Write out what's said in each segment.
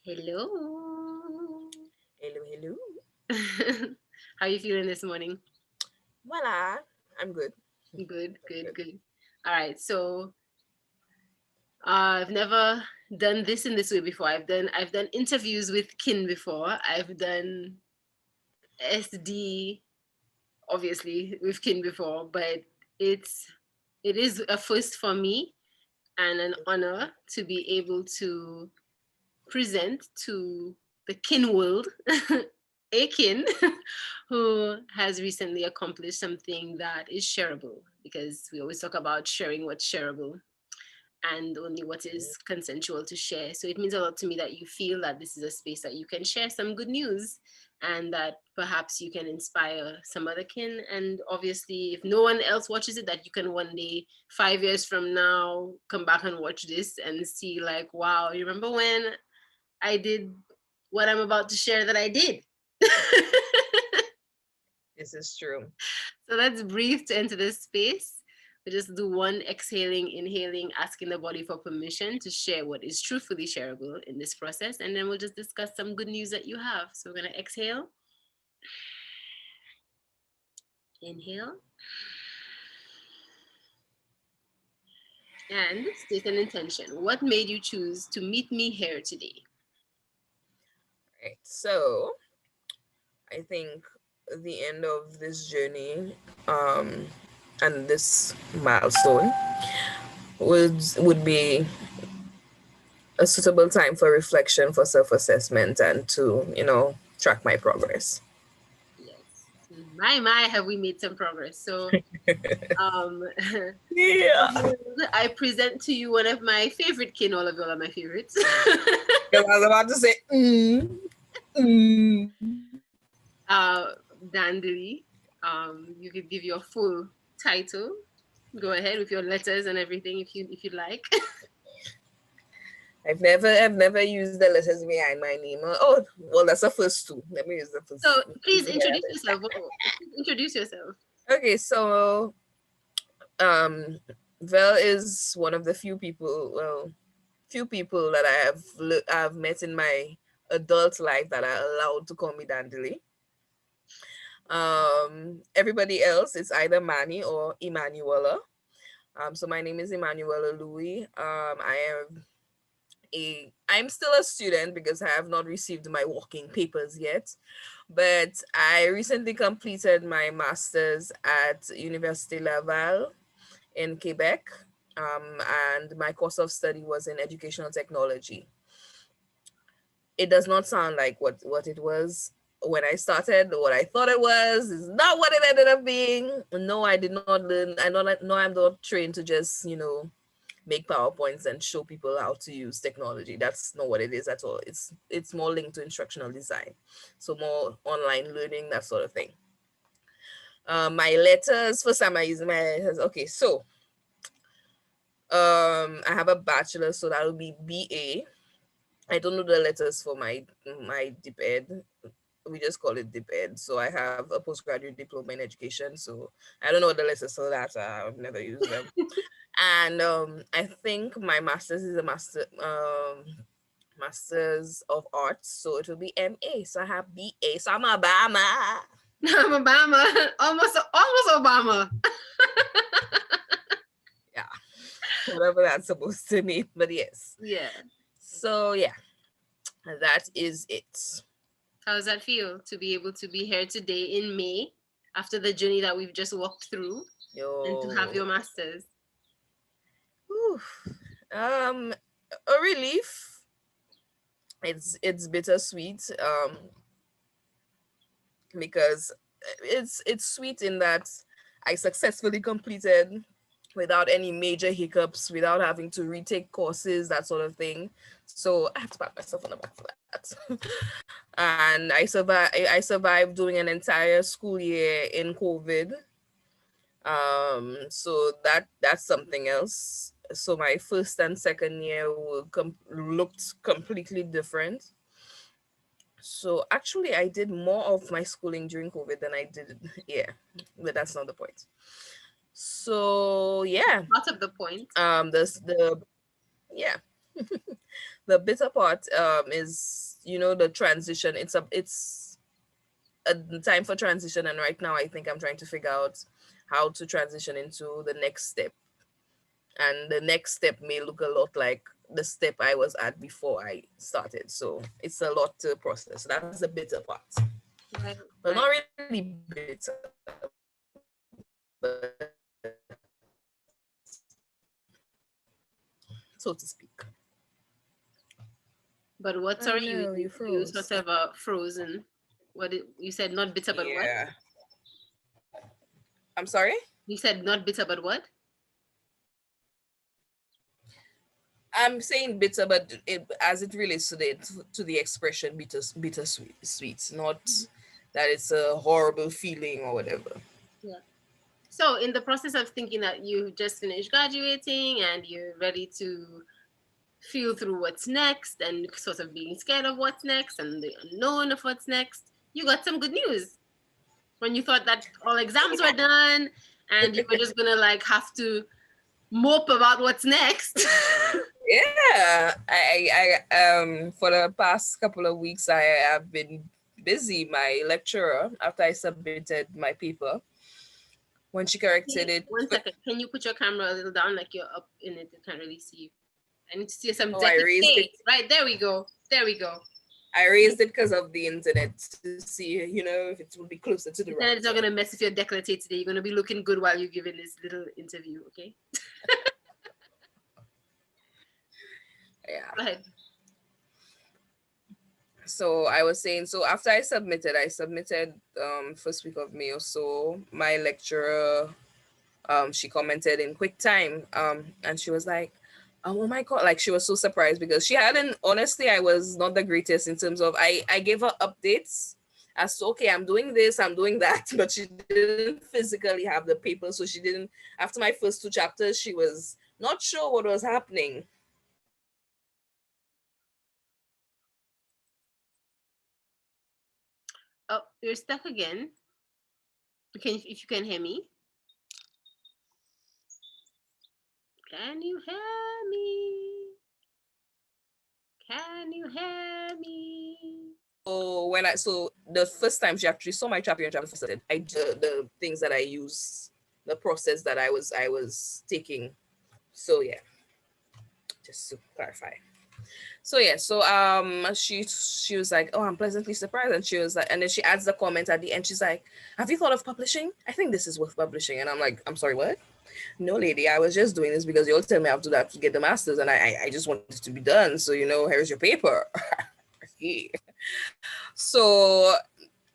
Hello. Hello, hello. How you feeling this morning? Voila. I'm good. Good, I'm good, good. good. All right. So I've never done this in this way before. I've done interviews with kin before. I've done SD obviously with kin before, but it's it is a first for me and an honor to be able to present to the kin world a kin who has recently accomplished something that is shareable, because we always talk about sharing what's shareable and only what is consensual to share. So it means a lot to me that you feel that this is a space that you can share some good news and that perhaps you can inspire some other kin. And obviously, if no one else watches it, that you can one day, 5 years from now, come back and watch this and see, like, wow, you remember when I did what I'm about to share that I did? This is true. So let's breathe to enter this space. We just do one exhaling, inhaling, asking the body for permission to share what is truthfully shareable in this process. And then we'll just discuss some good news that you have. So we're going to exhale, inhale, and state an intention. What made you choose to meet me here today? Right. So I think the end of this journey, and this milestone would be a suitable time for reflection, for self-assessment, and to track my progress. Yes. My, have we made some progress? So, um, Yeah. I present to you one of my favorite kin. All of y'all are my favorites. Because I was about to say, mm. uh, Dandeli. You could give your full title. Go ahead with your letters and everything if you like. I've never used the letters behind my name. Oh, well, that's the first two. Let me use the So first. please introduce yourself. Please introduce yourself. Okay, so um, Vel is one of the few people that I've met in my adult life that are allowed to call me Dandeli. Everybody else is either Manny or Emanuela. So my name is Emanuela Louis. I'm still a student because I have not received my working papers yet, but I recently completed my master's at Université Laval in Quebec, and my course of study was in educational technology. It does not sound like what it was when I started. What I thought it was is not what it ended up being. No, I did not learn. No, I'm not trained to just make PowerPoints and show people how to use technology. That's not what it is at all. It's more linked to instructional design, so more online learning, that sort of thing. My letters, first time I use my letters. Okay, so I have a bachelor, so that will be BA. I don't know the letters for my dip ed. We just call it dip ed. So I have a postgraduate diploma in education. So I don't know what the letters for that are. I've never used them. And I think my master's is a masters of arts, so it will be MA. So I have BA. So I'm Obama. I'm Obama. Almost Obama. Yeah, whatever that's supposed to mean. But yes. Yeah. So yeah, that is it. How does that feel to be able to be here today in May after the journey that we've just walked through and to have Yo. your masters? Whew. Um, a relief. It's bittersweet. Because it's sweet in that I successfully completed without any major hiccups, without having to retake courses, that sort of thing. So I have to pat myself on the back for that. And I survived doing an entire school year in COVID. So that's something else. So my first and second year looked completely different. So actually, I did more of my schooling during COVID than I did. Yeah, but that's not the point. So yeah, Part of the point. this the yeah. The bitter part is, the transition. It's a time for transition, and right now I think I'm trying to figure out how to transition into the next step. And the next step may look a lot like the step I was at before I started. So it's a lot to process. That's the bitter part. Right, Well, right. not really bitter, but so to speak. But what? I Sorry, know, you you sort froze. of frozen. You said not bitter, but what? Yeah. I'm sorry? You said not bitter, but what? I'm saying bitter, but as it relates to the expression bittersweet, sweet, not that it's a horrible feeling or whatever. Yeah. So, in the process of thinking that you just finished graduating and you're ready to feel through what's next and sort of being scared of what's next and the unknown of what's next, you got some good news. When you thought that all exams were done and you were just gonna like have to mope about what's next. Yeah, for the past couple of weeks, I have been busy. My lecturer, after I submitted my paper, when she corrected it, One second. Can you put your camera a little down like you're up in it? I can't really see you. I need to see some oh, I delicate. raised it. Right, there we go. There we go. I raised it because of the internet to see, if it would be closer to the Internet is router. not gonna mess with your decollete today. You're gonna be looking good while you're giving this little interview, okay? Yeah. Go ahead. So I was saying, so after I submitted first week of May or so. My lecturer, she commented in quick time, and she was like, oh my god, like she was so surprised because she hadn't, honestly, I was not the greatest in terms of, I gave her updates as to, okay, I'm doing this, I'm doing that, but she didn't physically have the paper, so she didn't, after my first two chapters, she was not sure what was happening. Oh, you're stuck again. If you can hear me, can you hear me? Can you hear me? So so the first time she actually saw my chapter and chapter first, I the things that I use, the process that I was taking. So yeah, just to clarify. So yeah, so she was like, oh, I'm pleasantly surprised, and she was like, and then she adds the comment at the end. She's like, have you thought of publishing? I think this is worth publishing. And I'm like, I'm sorry, what? No, lady, I was just doing this because you all tell me I have to do that to get the masters, and I just wanted it to be done. So here's your paper. Yeah. So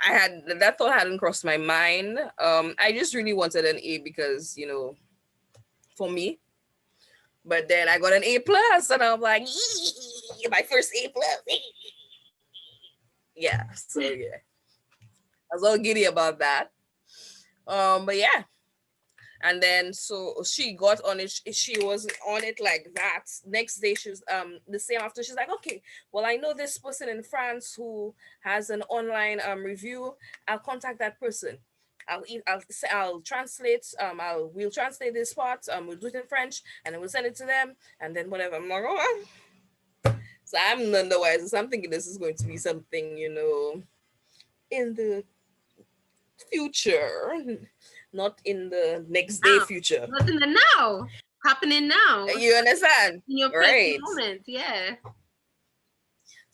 that thought hadn't crossed my mind. I just really wanted an A because for me. But then I got an A plus, and I'm like, "Yee, my first A plus." Yeah, so yeah, I was all giddy about that. But yeah, and then so she got on it. She was on it like that. Next day, she was the same after. She's like, okay, well, I know this person in France who has an online review. I'll contact that person. I'll translate. We'll translate this part. We'll do it in French, and then we'll send it to them, and then whatever. I'm like, oh. So I'm none the wiser. So I'm thinking this is going to be something, in the future, not in the next day Now, future. what's in the now? Happening now. You understand? In your present Right. moment. Yeah.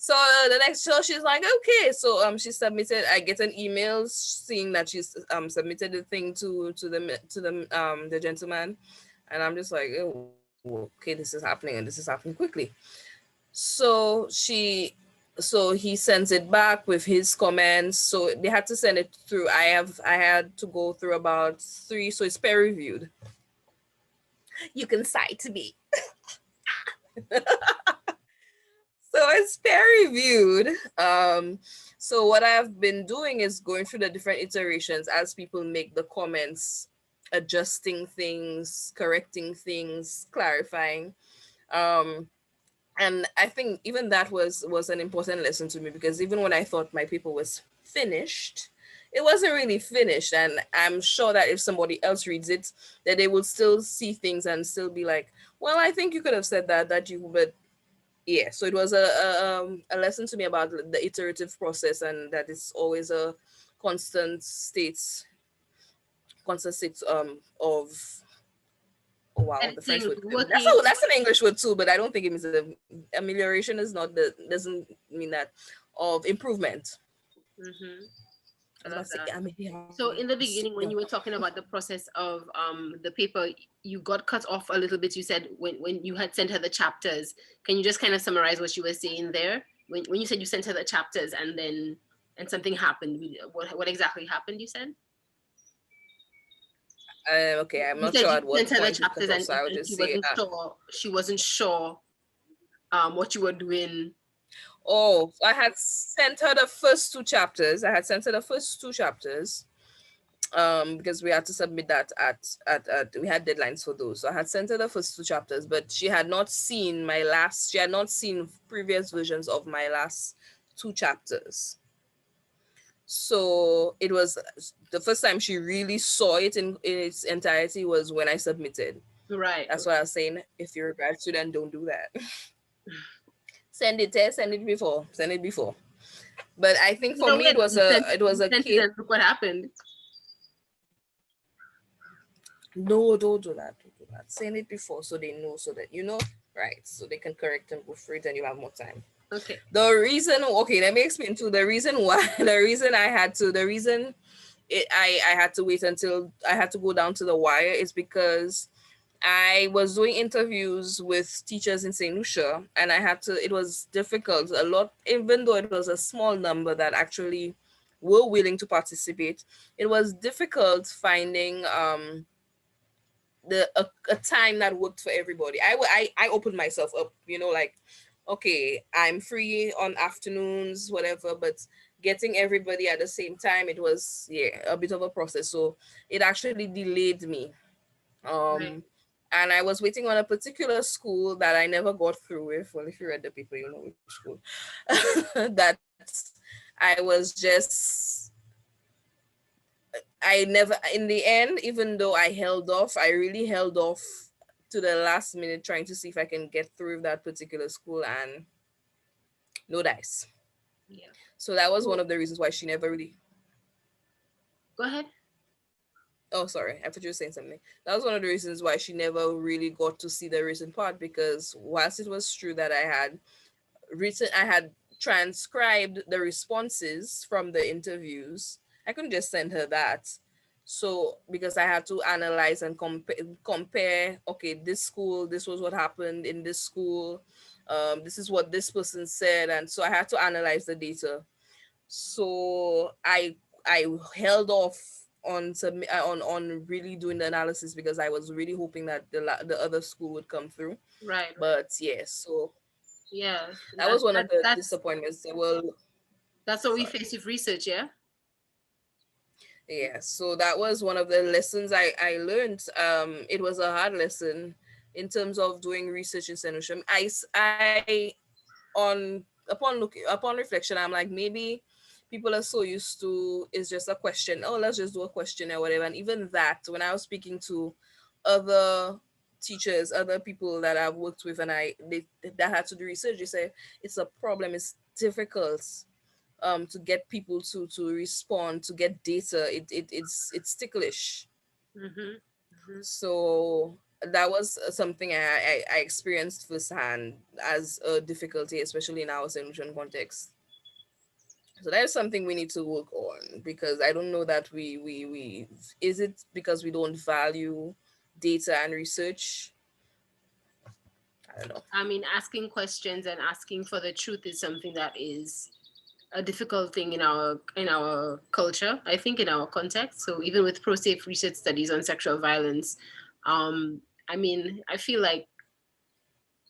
So the next show, she's like, okay. So she submitted. I get an email seeing that she's submitted the thing to the gentleman, and I'm just like, oh, okay, this is happening, and this is happening quickly. So he sends it back with his comments. So they had to send it through. I had to go through about three. So it's peer reviewed. You can cite me. So it's peer reviewed. So what I've been doing is going through the different iterations as people make the comments, adjusting things, correcting things, clarifying. Um, and I think even that was an important lesson to me, because even when I thought my paper was finished, it wasn't really finished. And I'm sure that if somebody else reads it, that they will still see things and still be like, well, I think you could have said that you, but yeah, so it was a lesson to me about the iterative process, and that it's always a constant state constant state of, oh wow, the French Editing, word, working. that's an English word too, but I don't think it means amelioration is not the doesn't mean that, of improvement. Hmm. I I was love about to say that. So in the amélioration. beginning, when you were talking about the process of the paper, you got cut off a little bit. You said when you had sent her the chapters. Can you just kind of summarize what you were saying there? When you said you sent her the chapters and then and something happened. What exactly happened? You said Okay, I'm you not said sure you at what sent her the point it cut chapters off, so I would and just say, she wasn't sure what you were doing. oh, so I had sent her the first two chapters. I had sent her the first two chapters, because we had to submit that at we had deadlines for those. So I had sent her the first two chapters, but she had not seen previous versions of my last two chapters. So it was the first time she really saw it in its entirety was when I submitted. Right. That's why I was saying, if you're a grad student, don't do that. Send it before, send it before. But I think for No, me wait, it was you a sent it case. and look what happened. No, don't do that. Don't do that. Send it before so they know, so that you know, right? So they can correct and go through it, and you have more time. Okay. The reason, okay, let me explain too. The reason why, the reason I had to wait until I had to go down to the wire is because I was doing interviews with teachers in St. Lucia, and it was difficult. A lot, even though it was a small number that actually were willing to participate, it was difficult finding a time that worked for everybody. I opened myself up, like, okay, I'm free on afternoons, whatever, but getting everybody at the same time, it was, yeah, a bit of a process. So it actually delayed me. Right. Um, and I was waiting on a particular school that I never got through with. Well, if you read the paper, you know which school. That I was just I never, in the end, even though I held off, I really held off to the last minute trying to see if I can get through that particular school, and no dice. Yeah. So that was one So of the reasons why she never really. go ahead. Oh, sorry, I thought you were saying something. That was one of the reasons why she never really got to see the written part, because whilst it was true that I had transcribed the responses from the interviews. I couldn't just send her that. So because I had to analyze and compare, okay, this school, this was what happened in this school, this is what this person said, and so I had to analyze the data. So I held off on on really doing the analysis because I was really hoping that the other school would come through. Right. Right. But yes, so Yeah. that was one of the That's disappointments. Well, that's what we sorry. face with research. Yeah. Yeah, so that was one of the lessons I learned. It was a hard lesson in terms of doing research in Senusham. I on upon reflection, I'm like, maybe people are so used to it's just a question. Oh, let's just do a question or whatever. And even that, when I was speaking to other teachers, other people that I've worked with, and that had to do research, they say it's a problem. It's difficult to get people to respond, to get data. It's ticklish. Mm-hmm. Hmm. So that was something I experienced firsthand as a difficulty, especially in our solution context. So that is something we need to work on, because I don't know that we is it because we don't value data and research? I don't know. I mean, asking questions and asking for the truth is something that is a difficult thing in our culture. I think in our context. So even with pro-safe research studies on sexual violence, I mean, I feel like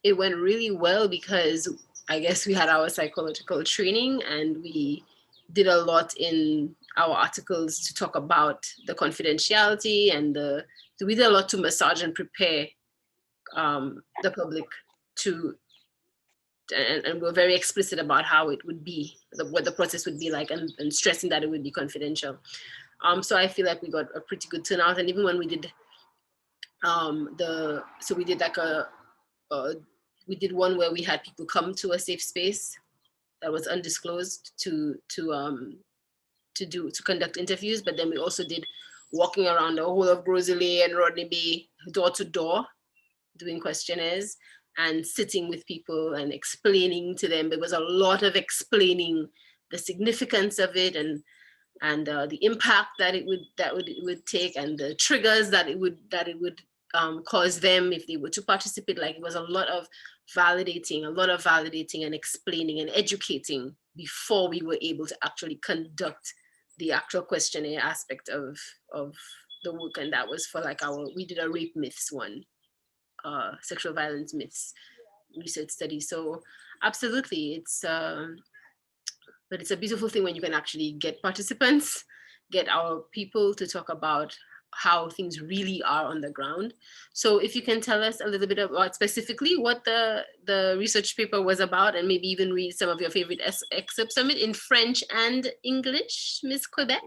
it went really well because I guess we had our psychological training and we did a lot in our articles to talk about the confidentiality and the so we did a lot to massage and prepare the public to and we're very explicit about how it would be what the process would be like and stressing that it would be confidential. So I feel like we got a pretty good turnout, and even when we did the so we did like a We did one where we had people come to a safe space that was undisclosed to conduct interviews, but then we also did walking around the whole of Rosalie and Rodney Bay, door to door, doing questionnaires and sitting with people and explaining to them. There was a lot of explaining the significance of it and the impact that it would take and the triggers that it would cause them if they were to participate. Like, it was a lot of validating and explaining and educating before we were able to actually conduct the actual questionnaire aspect of the work. And that was for like we did a rape myths one, sexual violence myths research study. So absolutely, but it's a beautiful thing when you can actually get participants, get our people to talk about how things really are on the ground. So if you can tell us a little bit about specifically what the research paper was about, and maybe even read some of your favorite excerpts from it in French and English, Miss Quebec.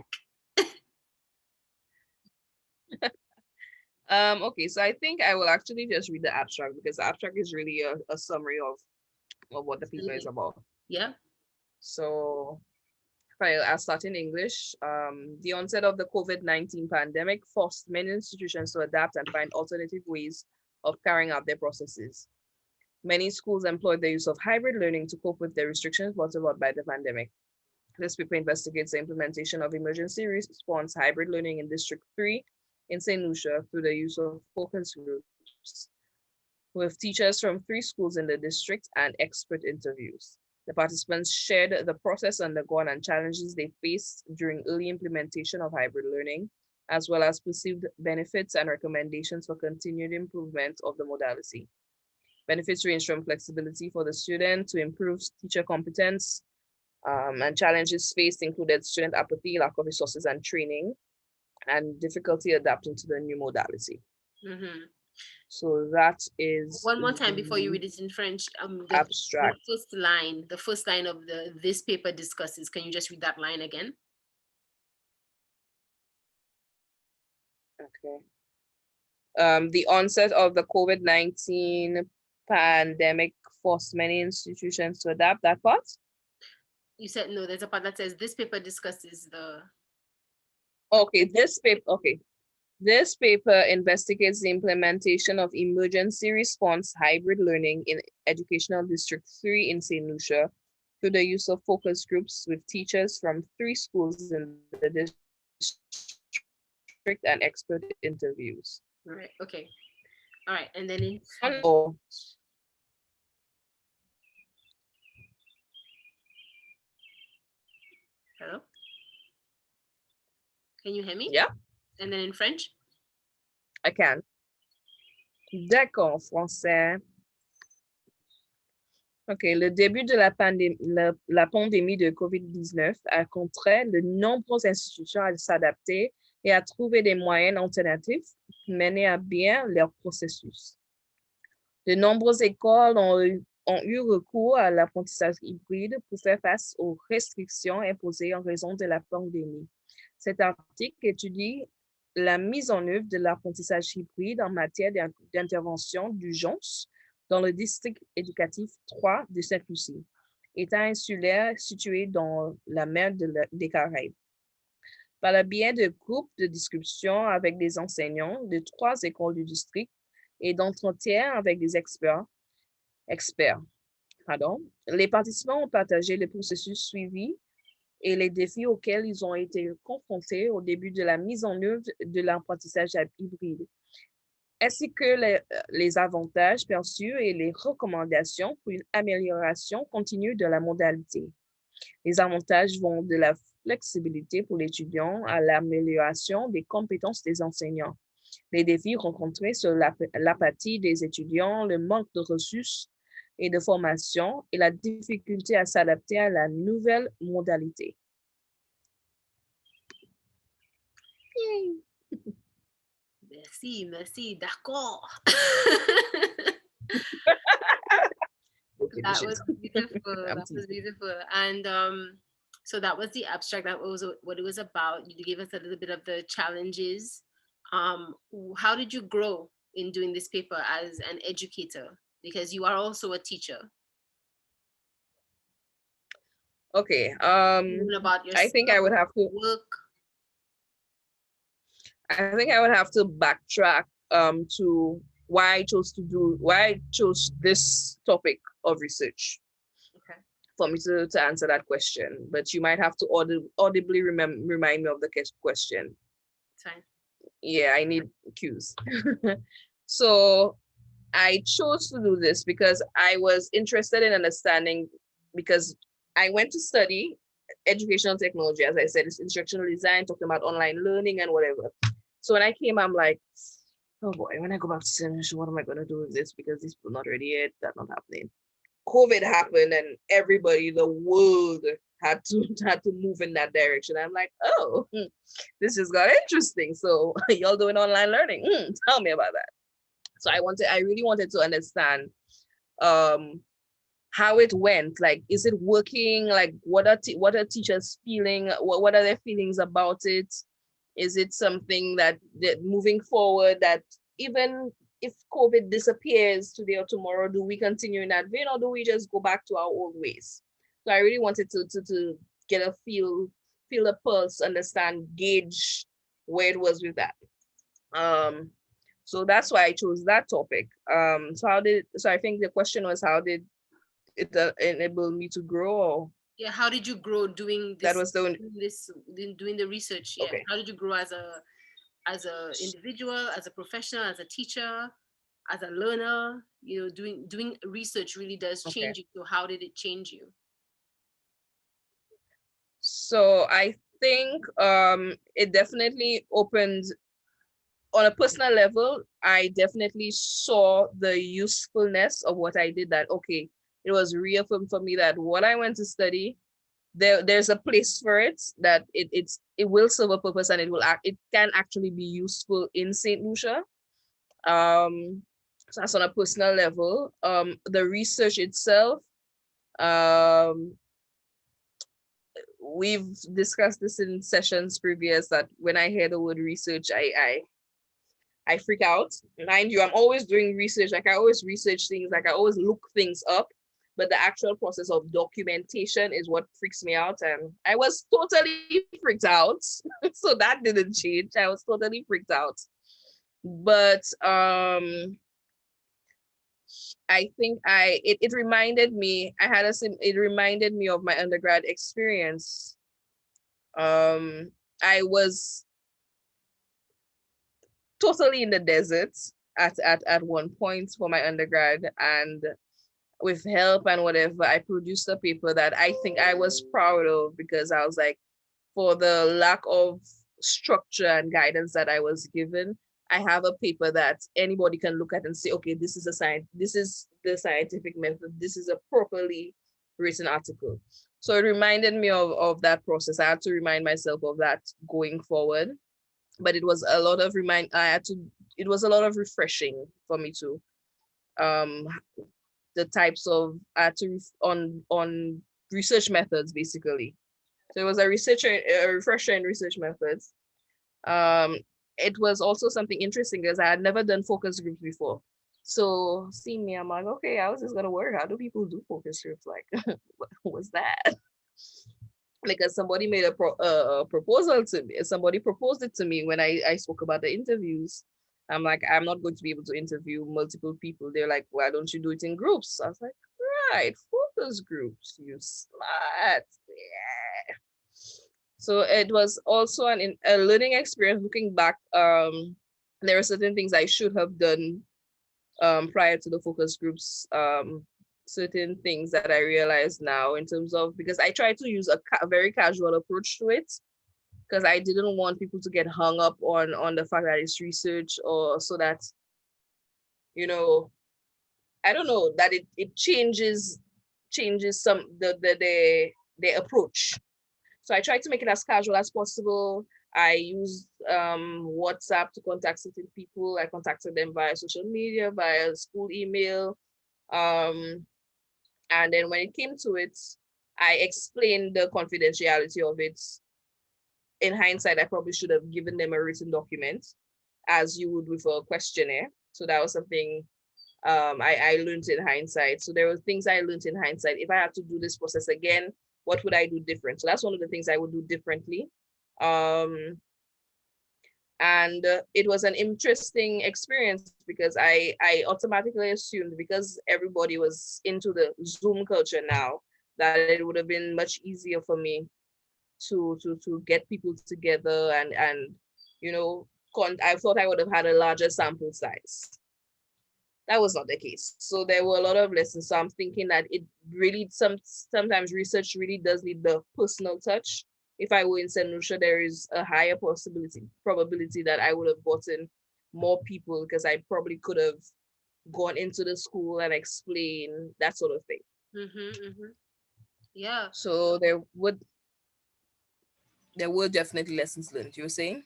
Okay, so I think I will actually just read the abstract, because the abstract is really a summary of what the paper is about. Yeah. So I'll start in English. The onset of the COVID-19 pandemic forced many institutions to adapt and find alternative ways of carrying out their processes. Many schools employed the use of hybrid learning to cope with the restrictions brought about by the pandemic. This paper investigates the implementation of emergency response hybrid learning in District 3 in St. Lucia through the use of focus groups with teachers from 3 schools in the district and expert interviews. The participants shared the process undergone and challenges they faced during early implementation of hybrid learning, as well as perceived benefits and recommendations for continued improvement of the modality. Benefits range from flexibility for the student to improve teacher competence, and challenges faced included student apathy, lack of resources and training, and difficulty adapting to the new modality. Mm-hmm. So that is One more time before you the read it in French. abstract. The first line of this paper discusses. Can you just read that line again? Okay. The onset of the COVID-19 pandemic forced many institutions to adapt. That part? You said no. There's a part that says this paper discusses the. Okay, this paper. Okay, this paper investigates the implementation of emergency response hybrid learning in Educational District 3 in St. Lucia through the use of focus groups with teachers from 3 schools in the district and expert interviews. All right. Okay. All right. And then in. Oh, Hello. Can you hear me? yeah, And then in French. I can. D'accord, français. OK, le début de la pandémie de COVID-19 a contraint de nombreuses institutions à s'adapter et à trouver des moyens alternatifs pour mener à bien leur processus. De nombreuses écoles ont eu recours à l'apprentissage hybride pour faire face aux restrictions imposées en raison de la pandémie. Cet article étudie la mise en œuvre de l'apprentissage hybride en matière d'intervention d'urgence dans le district éducatif 3 de Sainte-Lucie, État insulaire situé dans la mer des Caraïbes. Par le biais de groupes de discussion avec des enseignants de 3 écoles du district et d'entretiens avec des experts, les participants ont partagé le processus suivi et les défis auxquels ils ont été confrontés au début de la mise en œuvre de l'apprentissage hybride, ainsi que les avantages perçus et les recommandations pour une amélioration continue de la modalité. Les avantages vont de la flexibilité pour l'étudiant à l'amélioration des compétences des enseignants. Les défis rencontrés sur l'apathie des étudiants, le manque de ressources et de formation et la difficulté à s'adapter à la nouvelle modalité. Merci, d'accord. That was beautiful. And so that was the abstract. That was what it was about. You gave us a little bit of the challenges. How did you grow in doing this paper as an educator? because you are also a teacher. Okay. Learn about I think I yourself, would have to. work. I think I would have to backtrack to why I chose this topic of research Okay, for me to answer that question. But you might have to audibly remind me of the question. fine. Yeah, I need cues. So I chose to do this because I was interested in understanding, because I went to study educational technology. As I said, it's instructional design, talking about online learning and whatever. So when I came, I'm like, oh boy, when I go back to semester, what am I gonna do with this? Because these people not ready yet, that's not happening. COVID happened and everybody, the world had to had to move in that direction. I'm like, oh, this just got interesting. So y'all doing online learning? Tell me about that. So I really wanted to understand um how it went. Like, is it working? Like, what are teachers feeling? What are their feelings about it? Is it something that moving forward, that even if COVID disappears today or tomorrow, do we continue in that vein, or do we just go back to our old ways? So I really wanted to get a feel a pulse, understand, gauge where it was with that. Um, so that's why I chose that topic. So I think the question was, how did it enable me to grow? Or Yeah, how did you grow doing that this, was the only, doing the research? Yeah, okay. how did you grow as a individual, as a professional, as a teacher, as a learner? You know, doing research really does Okay. change you. So how did it change you? So I think it definitely opened, on a personal level, I definitely saw the usefulness of what I did. That okay, it was reaffirmed for me that what I went to study, there's a place for it, that it will serve a purpose, and it can actually be useful in St. Lucia. Um so that's on a personal level. The research itself, um we've discussed this in sessions previous, that when I hear the word research, I freak out. Mind you, I'm always doing research. Like, I always research things, like I always look things up. But the actual process of documentation is what freaks me out. And I was totally freaked out. So that didn't change. I was totally freaked out. But I think it reminded me, it reminded me of my undergrad experience. I was totally in the desert at one point for my undergrad, and with help and whatever, I produced a paper that I think I was proud of, because I was like, for the lack of structure and guidance that I was given, I have a paper that anybody can look at and say, okay, this is the scientific method, this is a properly written article. So it reminded me of that process. I had to remind myself of that going forward. But it was a lot of it was a lot of refreshing for me too. Um the types of on research methods, basically. So it was a refresher in research methods. Um, it was also something interesting because I had never done focus groups before. So seeing me, I'm like, okay, how is this gonna work? How do people do focus groups? Like, what was that? Because somebody made a proposal to me. Somebody proposed it to me when I spoke about the interviews. I'm like, I'm not going to be able to interview multiple people. They're like, why don't you do it in groups? I was like, right, focus groups, you smart. Yeah. So it was also a learning experience. Looking back, there are certain things I should have done prior to the focus groups. Certain things that I realize now, in terms of, because I try to use a very casual approach to it, because I didn't want people to get hung up on the fact that it's research, or so that, you know, I don't know, that it changes some the approach. So I try to make it as casual as possible. I use WhatsApp to contact certain people. I contacted them via social media, via school email. Um, and then when it came to it, I explained the confidentiality of it. In hindsight, I probably should have given them a written document, as you would with a questionnaire. So that was something I learned in hindsight. So there were things I learned in hindsight. If I had to do this process again, what would I do different? So that's one of the things I would do differently. Um, and it was an interesting experience because I automatically assumed, because everybody was into the Zoom culture now, that it would have been much easier for me to get people together and you know I thought I would have had a larger sample size. That was not the case. So there were a lot of lessons. So I'm thinking that it really sometimes research really does need the personal touch. If I were in St. Lucia, there is a higher probability that I would have gotten more people, because I probably could have gone into the school and explain that sort of thing. Mm-hmm, mm-hmm. Yeah. So there were definitely lessons learned. You were saying?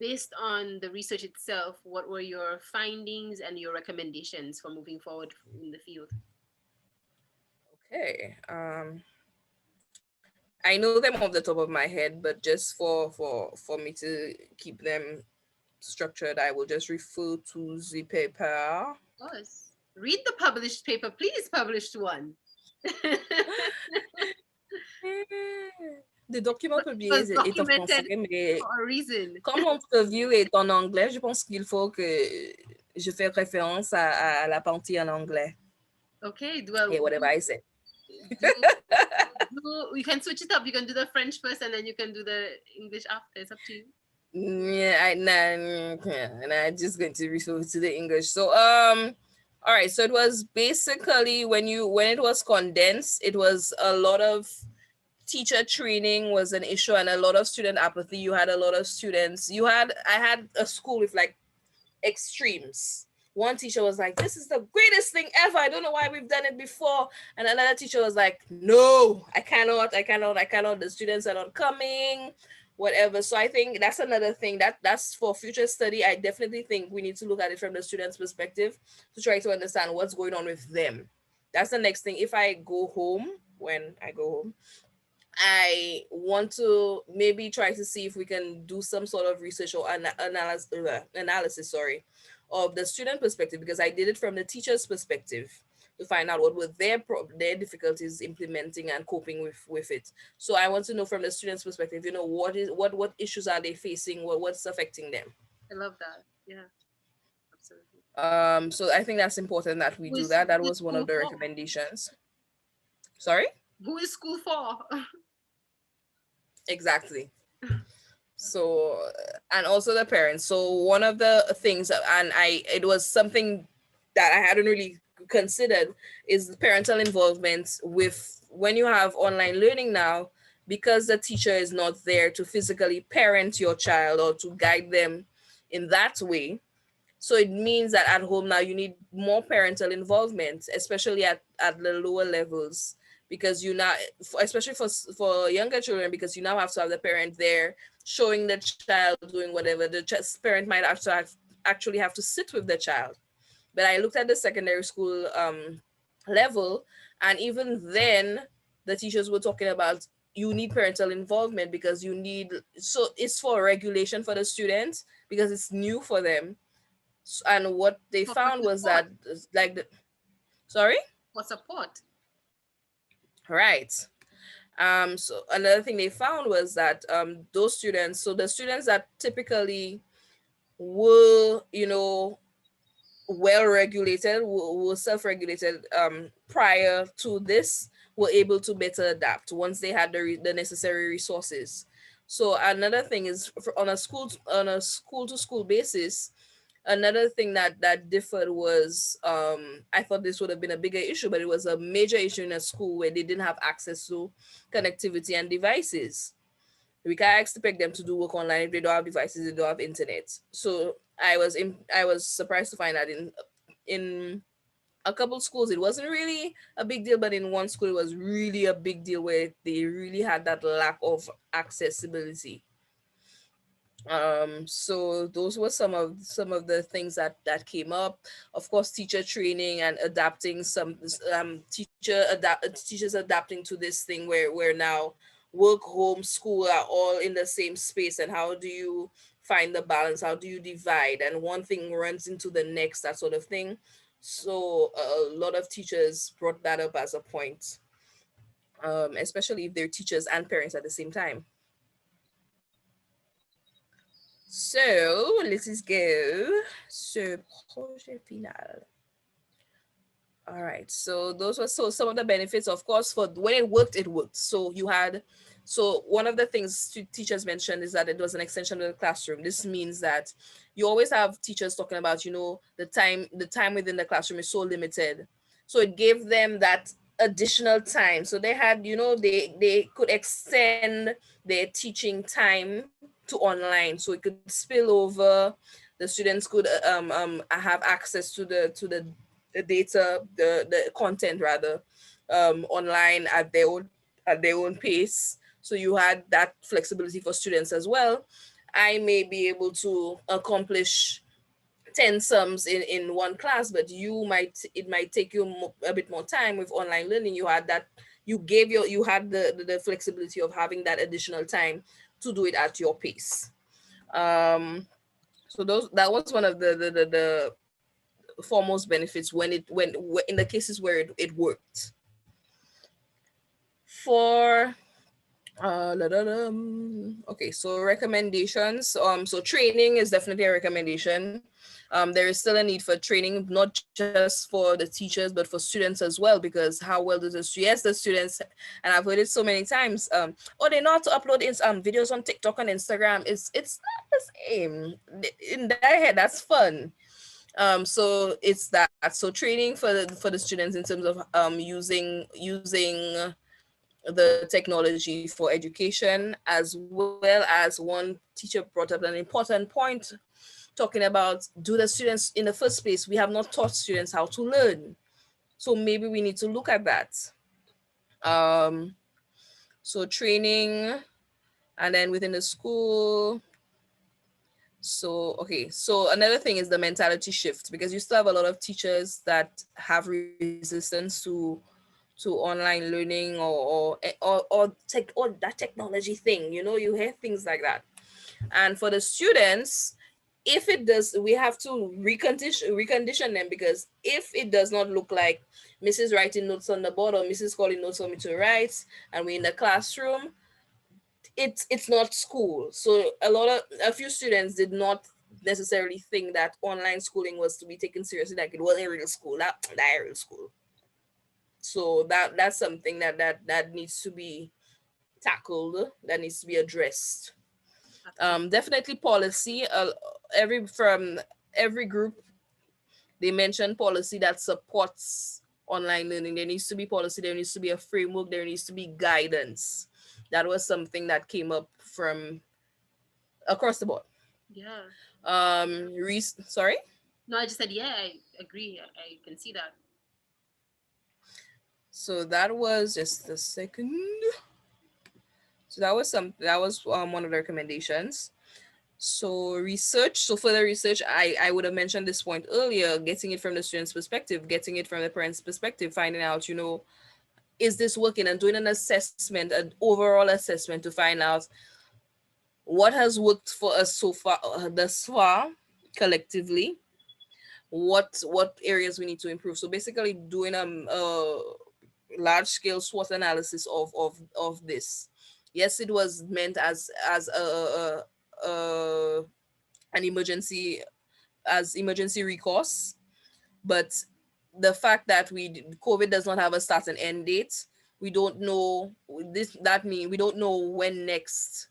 Based on the research itself, what were your findings and your recommendations for moving forward in the field? Okay. I know them off the top of my head, but just for me to keep them structured, I will just refer to the paper. Of course. Read the published paper, please, published one. It Le document publié was est en français, documented mais for a reason. comme l'entrevue est en anglais, je pense qu'il faut que je fasse référence à la partie en anglais. Okay, Et whatever I said. do, you can switch it up. You can do the French first and then you can do the English after. It's up to you. Yeah, nah, just going to refer to the English. So all right, so it was basically when it was condensed, it was a lot of teacher training was an issue and a lot of student apathy. You had a lot of students. I had a school with like extremes. One teacher was like, "This is the greatest thing ever. I don't know why we've done it before." And another teacher was like, "No, I cannot. The students are not coming, whatever." So I think that's another thing that's for future study. I definitely think we need to look at it from the students' perspective to try to understand what's going on with them. That's the next thing. If I go home, when I go home, I want to maybe try to see if we can do some sort of research or analysis, sorry, of the student perspective, because I did it from the teacher's perspective to find out what were their difficulties implementing and coping with it. So I want to know from the students' perspective, what issues are they facing, what's affecting them. I love that. Yeah, absolutely. So I think that's important that we do that. That Who is was one school of the for? recommendations. Sorry? Who is school for? Exactly. So and also the parents. So one of the things, and I it was something that I hadn't really considered, is parental involvement with when you have online learning now, because the teacher is not there to physically parent your child or to guide them in that way. So it means that at home now you need more parental involvement, especially at the lower levels, because you now, especially for younger children, because you now have to have the parent there showing the child doing whatever. The parent might actually have to sit with the child. But I looked at the secondary school level, and even then, the teachers were talking about you need parental involvement because you need, so it's for regulation for the students because it's new for them. And what they For found was support. that sorry, For support. right. So another thing they found was that those students, so the students that typically were, well regulated, were self-regulated prior to this, were able to better adapt once they had the necessary resources. So another thing is on a school to school basis. Another thing that differed was, I thought this would have been a bigger issue, but it was a major issue in a school where they didn't have access to connectivity and devices. We can't expect them to do work online if they don't have devices, they don't have internet. So I was surprised to find that in a couple schools it wasn't really a big deal, but in one school it was really a big deal where they really had that lack of accessibility. So those were some of the things that came up. Of course, teacher training and adapting some teachers adapting to this thing where now work, home, school are all in the same space, and how do you find the balance, how do you divide, and one thing runs into the next, that sort of thing. So a lot of teachers brought that up as a point, especially if they're teachers and parents at the same time. So let us go. Ce projet final. All right. So those were so some of the benefits. Of course, for when it worked, it worked. So you had, so one of the things teachers mentioned is that it was an extension of the classroom. This means that you always have teachers talking about, the time within the classroom is so limited. So it gave them that additional time. So they had, they could extend their teaching time to online. So it could spill over. The students could have access to the data, the content rather, online at their own pace. So you had that flexibility for students as well. I may be able to accomplish 10 sums in one class, but it might take you a bit more time. With online learning, you had that, you had the flexibility of having that additional time to do it at your pace. um so that was one of the foremost benefits in the cases where it worked. For okay, so recommendations. So training is definitely a recommendation. There is still a need for training, not just for the teachers but for students as well, because how well does yes, the students, and I've heard it so many times, oh, they know how to upload videos on TikTok and Instagram. It's not the same in their head. That's fun. So it's that. So training for the students in terms of using the technology for education, as well as one teacher brought up an important point, talking about, do the students in the first place, we have not taught students how to learn. So maybe we need to look at that. um so training, and then within the school. So okay, so another thing is the mentality shift, because you still have a lot of teachers that have resistance to online learning, or that technology thing. You hear things like that. And for the students, if it does, we have to recondition them, because if it does not look like Mrs. writing notes on the board or Mrs. calling notes for me to write, and we're in the classroom, it's not school. So a few students did not necessarily think that online schooling was to be taken seriously, like it was in real school, that real school. So that's something that needs to be tackled, that needs to be addressed. Absolutely. Definitely policy. Every group, they mention policy that supports online learning. There needs to be policy, there needs to be a framework, there needs to be guidance. That was something that came up from across the board. Yeah. Sorry. No, I just said, yeah, I agree. I can see that. So that was just a second. So that was one of the recommendations. So research. So further research, I would have mentioned this point earlier, getting it from the student's perspective, getting it from the parent's perspective, finding out, is this working, and doing an overall assessment to find out what has worked for us so far, thus far, collectively, what areas we need to improve. So basically doing a large scale SWOT analysis of this. Yes, it was meant as a an emergency, as emergency recourse, but the fact that COVID does not have a start and end date, we don't know this. That mean we don't know when next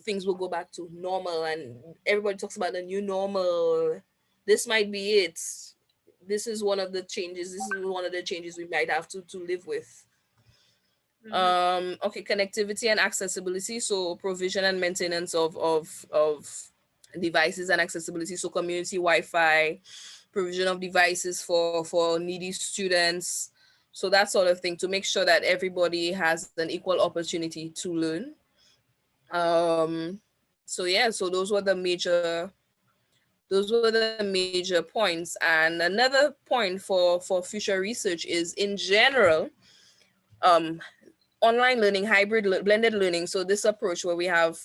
things will go back to normal, and everybody talks about the new normal. This might be it. This is one of the changes we might have to live with. Hmm. Okay, connectivity and accessibility. So provision and maintenance of devices and accessibility. So community Wi-Fi, provision of devices for needy students. So that sort of thing, to make sure that everybody has an equal opportunity to learn. So yeah, so those were the major points. And another point for future research is, in general, um online learning, blended learning. So this approach where we have,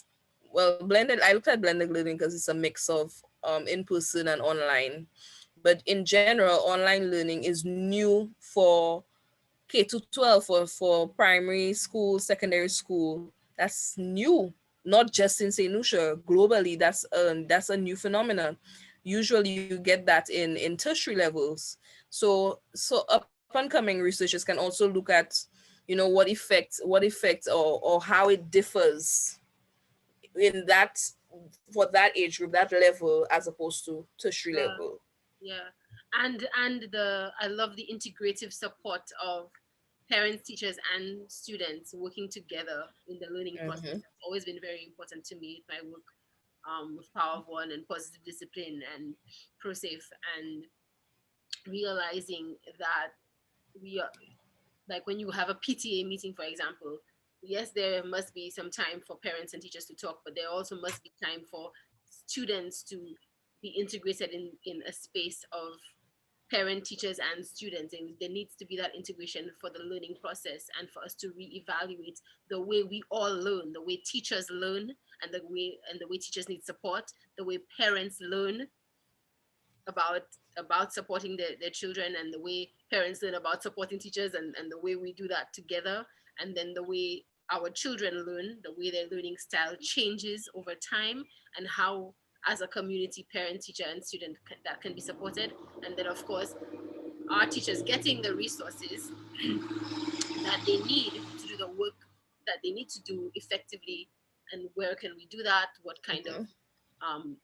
well, blended, I looked at blended learning because it's a mix of in person and online. but in general, online learning is new for K to 12, for primary school, secondary school. That's new, not just in St. Lucia. Globally, that's a new phenomenon. Usually, you get that in tertiary levels. So up and coming researchers can also look at, what effects or how it differs in that for that age group, that level, as opposed to tertiary Yeah, level. yeah. And the I love the integrative support of parents, teachers, and students working together in the learning process. Mm-hmm. It's always been very important to me in my work with Power of One and Positive Discipline and ProSafe, and realizing that we are, like when you have a PTA meeting, for example, yes, there must be some time for parents and teachers to talk, but there also must be time for students to be integrated in a space of parent, teachers, and students. And there needs to be that integration for the learning process and for us to reevaluate the way we all learn, the way teachers learn, and the way teachers need support, the way parents learn about about supporting their children, and the way parents learn about supporting teachers, and the way we do that together, and then the way our children learn, the way their learning style changes over time, and how as a community, parent, teacher, and student that can be supported. And then of course our teachers getting the resources that they need to do the work that they need to do effectively, and where can we do that, what kind of um,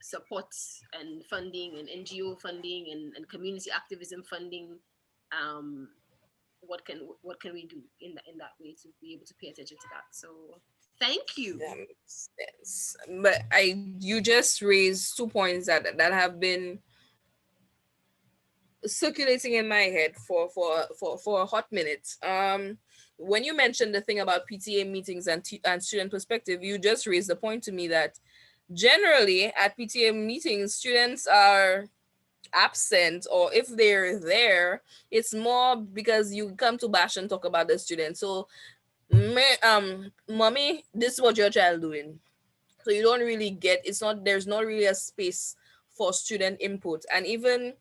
support and funding and NGO funding and community activism funding. Um, what can we do in that way to be able to pay attention to that? So thank you. That makes sense. But you just raised 2 points that have been circulating in my head for a hot minute. When you mentioned the thing about PTA meetings and student perspective, you just raised the point to me that generally at PTA meetings, students are absent, or if they're there, it's more because you come to bash and talk about the student. So, mommy, this is what your child doing. So you don't really get, it's not, there's not really a space for student input. And even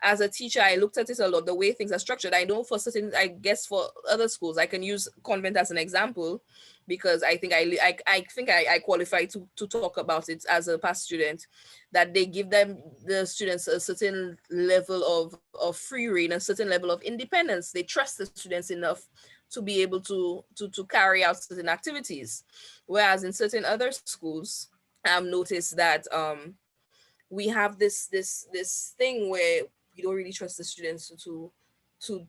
as a teacher, I looked at it a lot, the way things are structured. I know for certain, I guess for other schools, I can use convent as an example, because I think I qualify to talk about it as a past student, that they give the students a certain level of free reign, a certain level of independence. They trust the students enough to be able to carry out certain activities. Whereas in certain other schools, I've noticed that we have this thing where we don't really trust the students to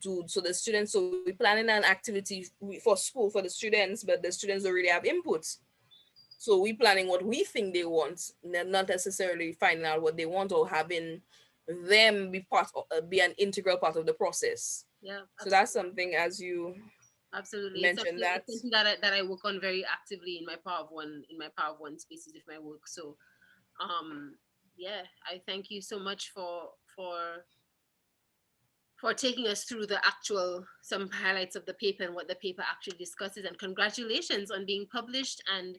do. So the students, so we're planning an activity for school for the students, but the students don't really have input. So we planning what we think they want, not necessarily finding out what they want, or having them be an integral part of the process. Yeah, So that's absolutely. something, as you Absolutely. mentioned that. It's something that I work on very actively in my Power of One spaces with my work. So um yeah, I thank you so much for taking us through the actual some highlights of the paper and what the paper actually discusses, and congratulations on being published, and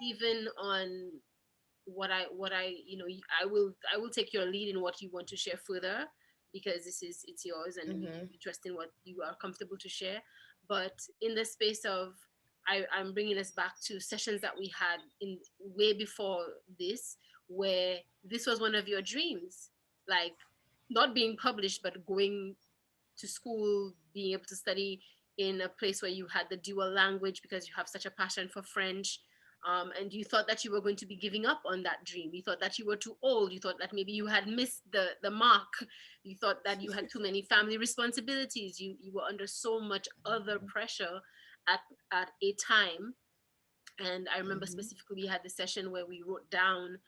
even on what I I will take your lead in what you want to share further, because it's yours, and Mm-hmm. we trust in what you are comfortable to share. But in the space of, I'm bringing us back to sessions that we had in way before this, where this was one of your dreams, like not being published, but going to school, being able to study in a place where you had the dual language because you have such a passion for French. And you thought that you were going to be giving up on that dream. You thought that you were too old. You thought that maybe you had missed the mark. You thought that you had too many family responsibilities. You were under so much other pressure at, at a time. And I remember Mm-hmm. specifically we had the session where we wrote down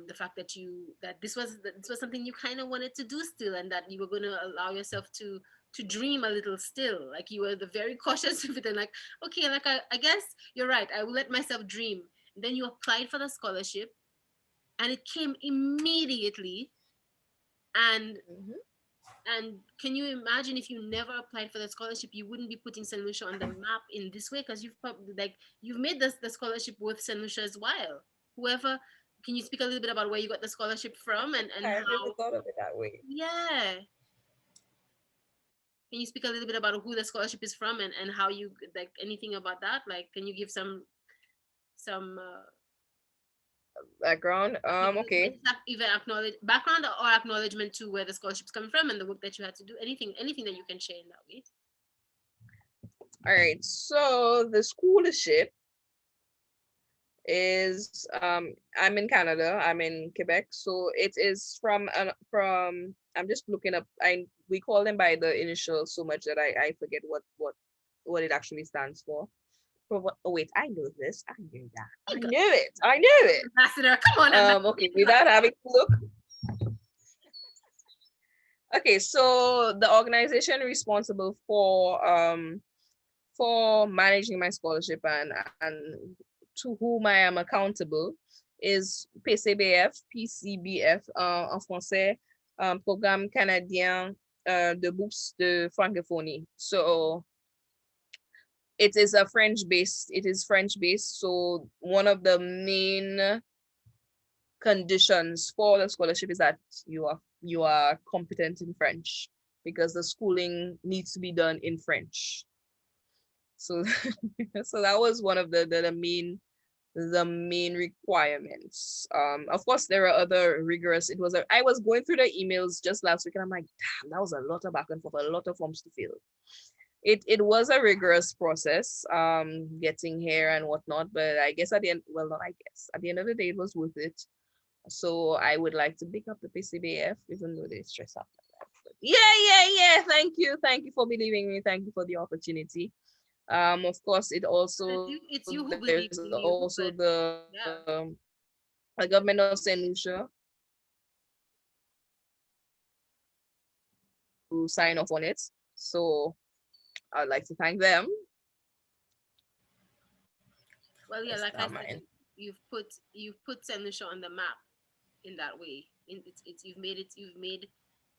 the fact that this was something you kind of wanted to do still, and that you were going to allow yourself to dream a little still, like you were the very cautious with it, and like, okay, like I guess you're right, I will let myself dream. And then you applied for the scholarship, and it came immediately. and Mm-hmm. and can you imagine, if you never applied for the scholarship, you wouldn't be putting St. Lucia on the map in this way, because you've made this the scholarship worth St. Lucia's while. Whoever, can you speak a little bit about where you got the scholarship from and I've never how? thought of it that way. Yeah. Can you speak a little bit about who the scholarship is from and how you like anything about that? Like, can you give some Background. Okay. even acknowledge background or acknowledgement to where the scholarship's coming from and the work that you had to do? Anything that you can share in that way. All right. So the scholarship is I'm in Canada. I'm in Quebec. So it is from I'm just looking up. I We call them by the initial so much that I forget what it actually stands for. Oh wait, I know this. I knew that. I You got knew it. I knew it. ambassador. Come on, Okay, without having to look. Okay, so the organization responsible for managing my scholarship and to whom I am accountable is PCBF en français, Programme Canadien de Bourse de Francophonie. So it is French based. So one of the main conditions for the scholarship is that you are competent in French because the schooling needs to be done in French. So so that was one of the main requirements. Of course there are other rigorous. I was going through the emails just last week and I'm like, damn, that was a lot of back and forth, a lot of forms to fill. It was a rigorous process, getting here and whatnot, but I guess at the end, well, not I guess, at the end of the day, it was worth it. So I would like to pick up the PCBF, even though they stress out. Yeah, yeah, yeah. Thank you for believing me. Thank you for the opportunity. Of course, it's you there's who also believes in you, but yeah. the government of Saint Lucia to sign off on it. So I'd like to thank them. Well, yeah, That's like I not said, mine. you've put Saint Lucia on the map in that way. It's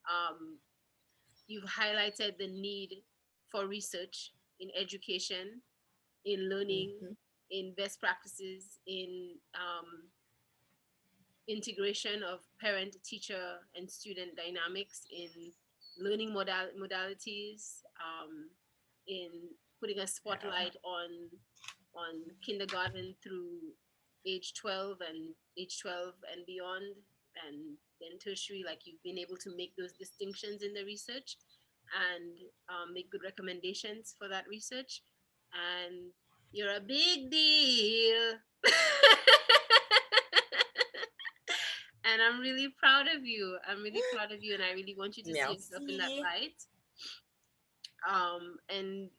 um you've highlighted the need for research in education, in learning, Mhm. in best practices, in integration of parent, teacher, and student dynamics, in learning modalities, in putting a Yeah. spotlight on kindergarten through age 12 and beyond, and then tertiary. Like, you've been able to make those distinctions in the research and make good recommendations for that research, and you're a big deal. And I'm really proud of you. I'm really proud of you, and I really want you to see yourself in that Merci. light. And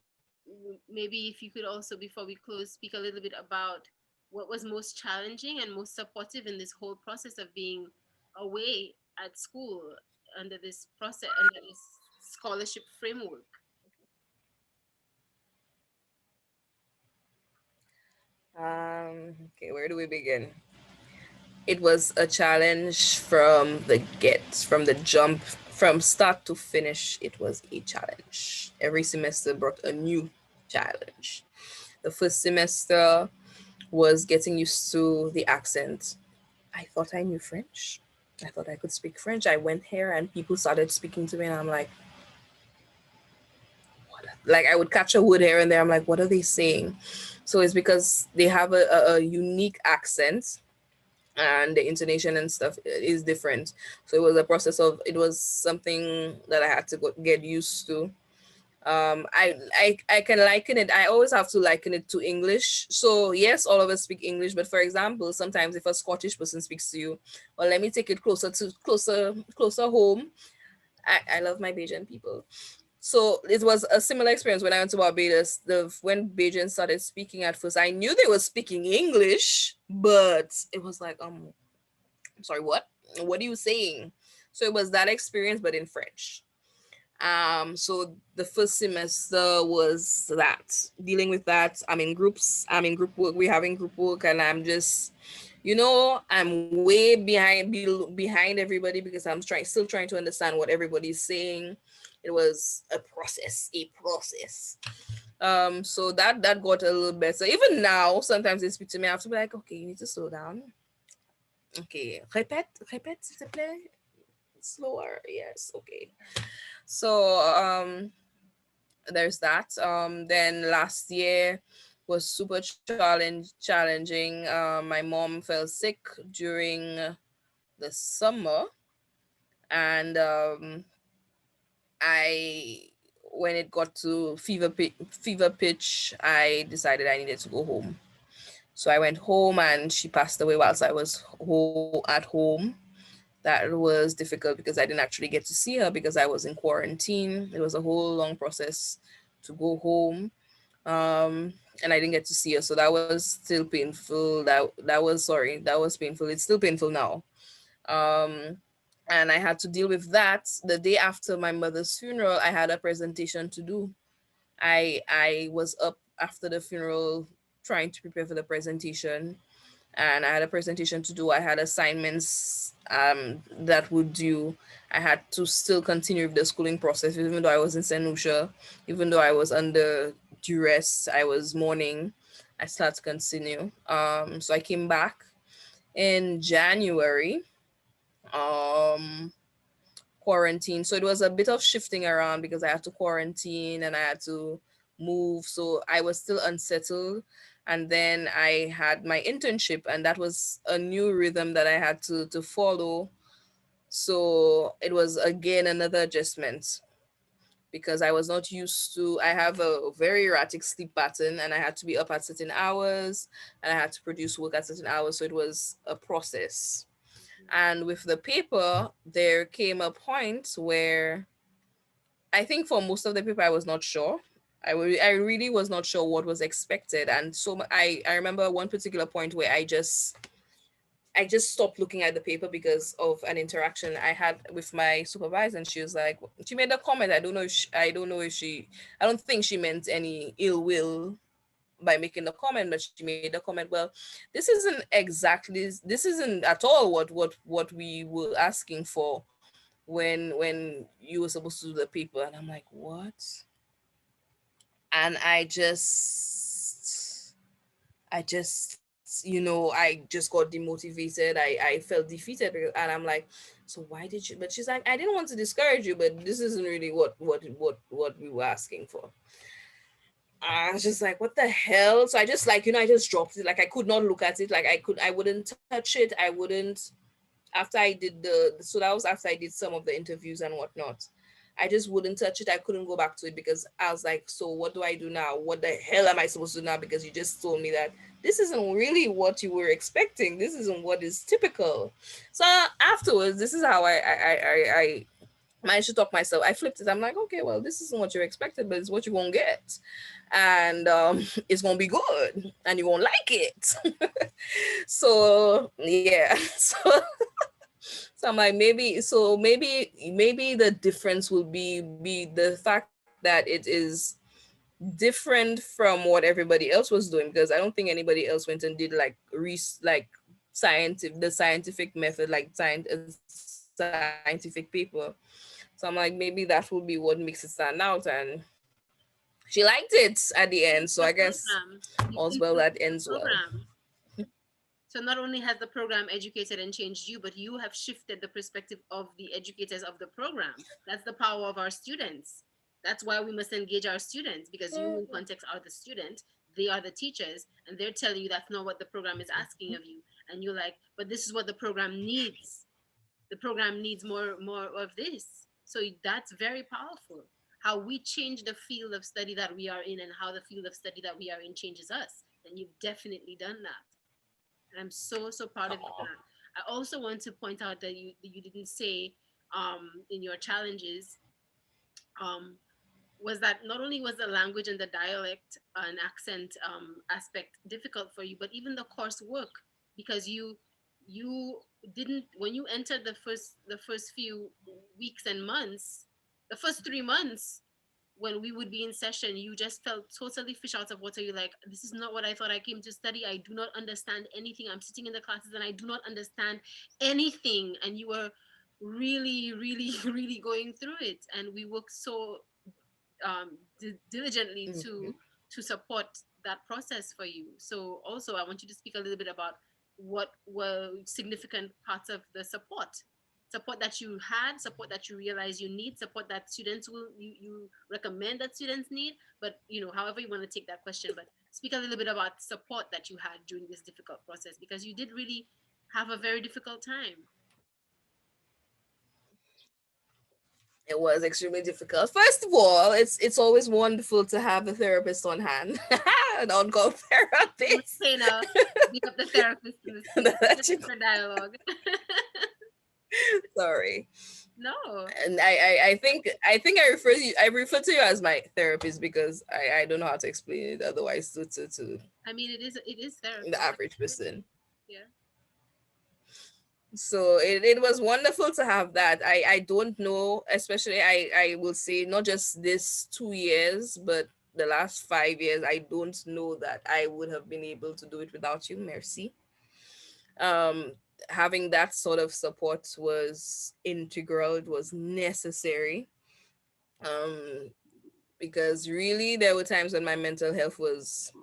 maybe if you could also, before we close, speak a little bit about what was most challenging and most supportive in this whole process of being away at school under this scholarship framework. Okay, where do we begin? It was a challenge from the jump, from start to finish. It was a challenge. Every semester brought a new challenge. The first semester was getting used to the accent. I thought I knew French. I thought I could speak French. I went here and people started speaking to me, and I'm like, like I would catch a word here and there. I'm like, what are they saying? So it's because they have a unique accent and the intonation and stuff is different. So it was something that I had to get used to. I can liken it. I always have to liken it to English. So yes, all of us speak English, but for example, sometimes if a Scottish person speaks to you, well, let me take it closer home. I love my Bajan people. So it was a similar experience when I went to Barbados. When Bajans started speaking at first, I knew they were speaking English, but it was like, I'm sorry, what? What are you saying? So it was that experience, but in French. So the first semester was that, dealing with that. I'm in group work, we're having group work, and I'm just, I'm way behind everybody because still trying to understand what everybody's saying. It was a process. So that got a little better. Even now, sometimes they speak to me, I have to be like, okay, you need to slow down. Okay. Répète, s'il te plaît. Slower. Yes. Okay. So there's that. Then last year was super challenging. My mom fell sick during the summer, and I when it got to fever pitch, I decided I needed to go home. So I went home, and she passed away whilst I was at home. That was difficult because I didn't actually get to see her because I was in quarantine. It was a whole long process to go home, and I didn't get to see her. So that was still painful. That was painful. It's still painful now. Um, and I had to deal with that. The day after my mother's funeral, I had a presentation to do. I was up after the funeral trying to prepare for the presentation, and I had a presentation to do. I had assignments that would due. I had to still continue with the schooling process, even though I was in St. Lucia, even though I was under duress, I was mourning. I still had to continue. So I came back in January. Um, Quarantine. So it was a bit of shifting around because I had to quarantine and I had to move. So I was still unsettled. And then I had my internship, and that was a new rhythm that I had to follow. So it was again another adjustment because I was not used to. I have a very erratic sleep pattern, and I had to be up at certain hours, and I had to produce work at certain hours. So it was a process. And with the paper, there came a point where I think for most of the paper, I was not sure. I really was not sure what was expected. And so I remember one particular point where I just stopped looking at the paper because of an interaction I had with my supervisor, and she was like, she made a comment. I don't know if she, I don't think she meant any ill will by making the comment, but she made the comment, well, this isn't at all what we were asking for when you were supposed to do the paper. And I'm like, what? And I just got demotivated. I felt defeated, and I'm like, so why did you? But she's like, I didn't want to discourage you, but this isn't really what we were asking for. I was just like, what the hell? So I just I just dropped it. Like I could not look at it. I wouldn't touch it. I wouldn't. After I did so that was after I did some of the interviews and whatnot. I just wouldn't touch it. I couldn't go back to it because I was like, so what do I do now? What the hell am I supposed to do now? Because you just told me that this isn't really what you were expecting. This isn't what is typical. So afterwards, this is how I managed to talk myself. I flipped it. I'm like, okay, well, this isn't what you expected, but it's what you're gonna get, and it's gonna be good, and you won't like it. So yeah, so I'm like, maybe the difference will be the fact that it is different from what everybody else was doing, because I don't think anybody else went and did like scientific method, like scientific paper. So I'm like, maybe that will be what makes it stand out. And she liked it at the end, so I guess The all's program, well that you ends well. influenced the program. So not only has the program educated and changed you, but you have shifted the perspective of the educators of the program. That's the power of our students. That's why we must engage our students, because you in context are the student, they are the teachers, and they're telling you that's not what the program is asking of you. And you're like, but this is what the program needs. The program needs more of this. So that's very powerful. How we change the field of study that we are in, and how the field of study that we are in changes us. And you've definitely done that. And I'm so proud of you for that. I also want to point out that you didn't say in your challenges um, was that not only was the language and the dialect and accent aspect difficult for you, but even the coursework, because you didn't, when you entered the first few weeks and months, the first 3 months, when we would be in session, you just felt totally fish out of water. You're like, this is not what I thought I came to study. I do not understand anything. I'm sitting in the classes and I do not understand anything. And you were really, really, really going through it. And we worked so diligently Mhm. to support that process for you. So also, I want you to speak a little bit about what were significant parts of the support that you had, support that you realize you need, support that students will you recommend that students need. But however you want to take that question, but speak a little bit about support that you had during this difficult process, because you did really have a very difficult time. It was extremely difficult. First of all, it's always wonderful to have a therapist on hand, an on-call therapist. Retainer, beat up the therapist in this case. That This you is the dialogue. sorry. No, And I think I refer to you as my therapist because I don't know how to explain it otherwise to I mean it is the therapy. average person. Yeah. So it was wonderful to have that. I don't know, especially I will say not just this 2 years, but the last 5 years, I don't know that I would have been able to do it without you, Mercy. Um, Having that sort of support was integral, it was necessary. Um, because really there were times when my mental health was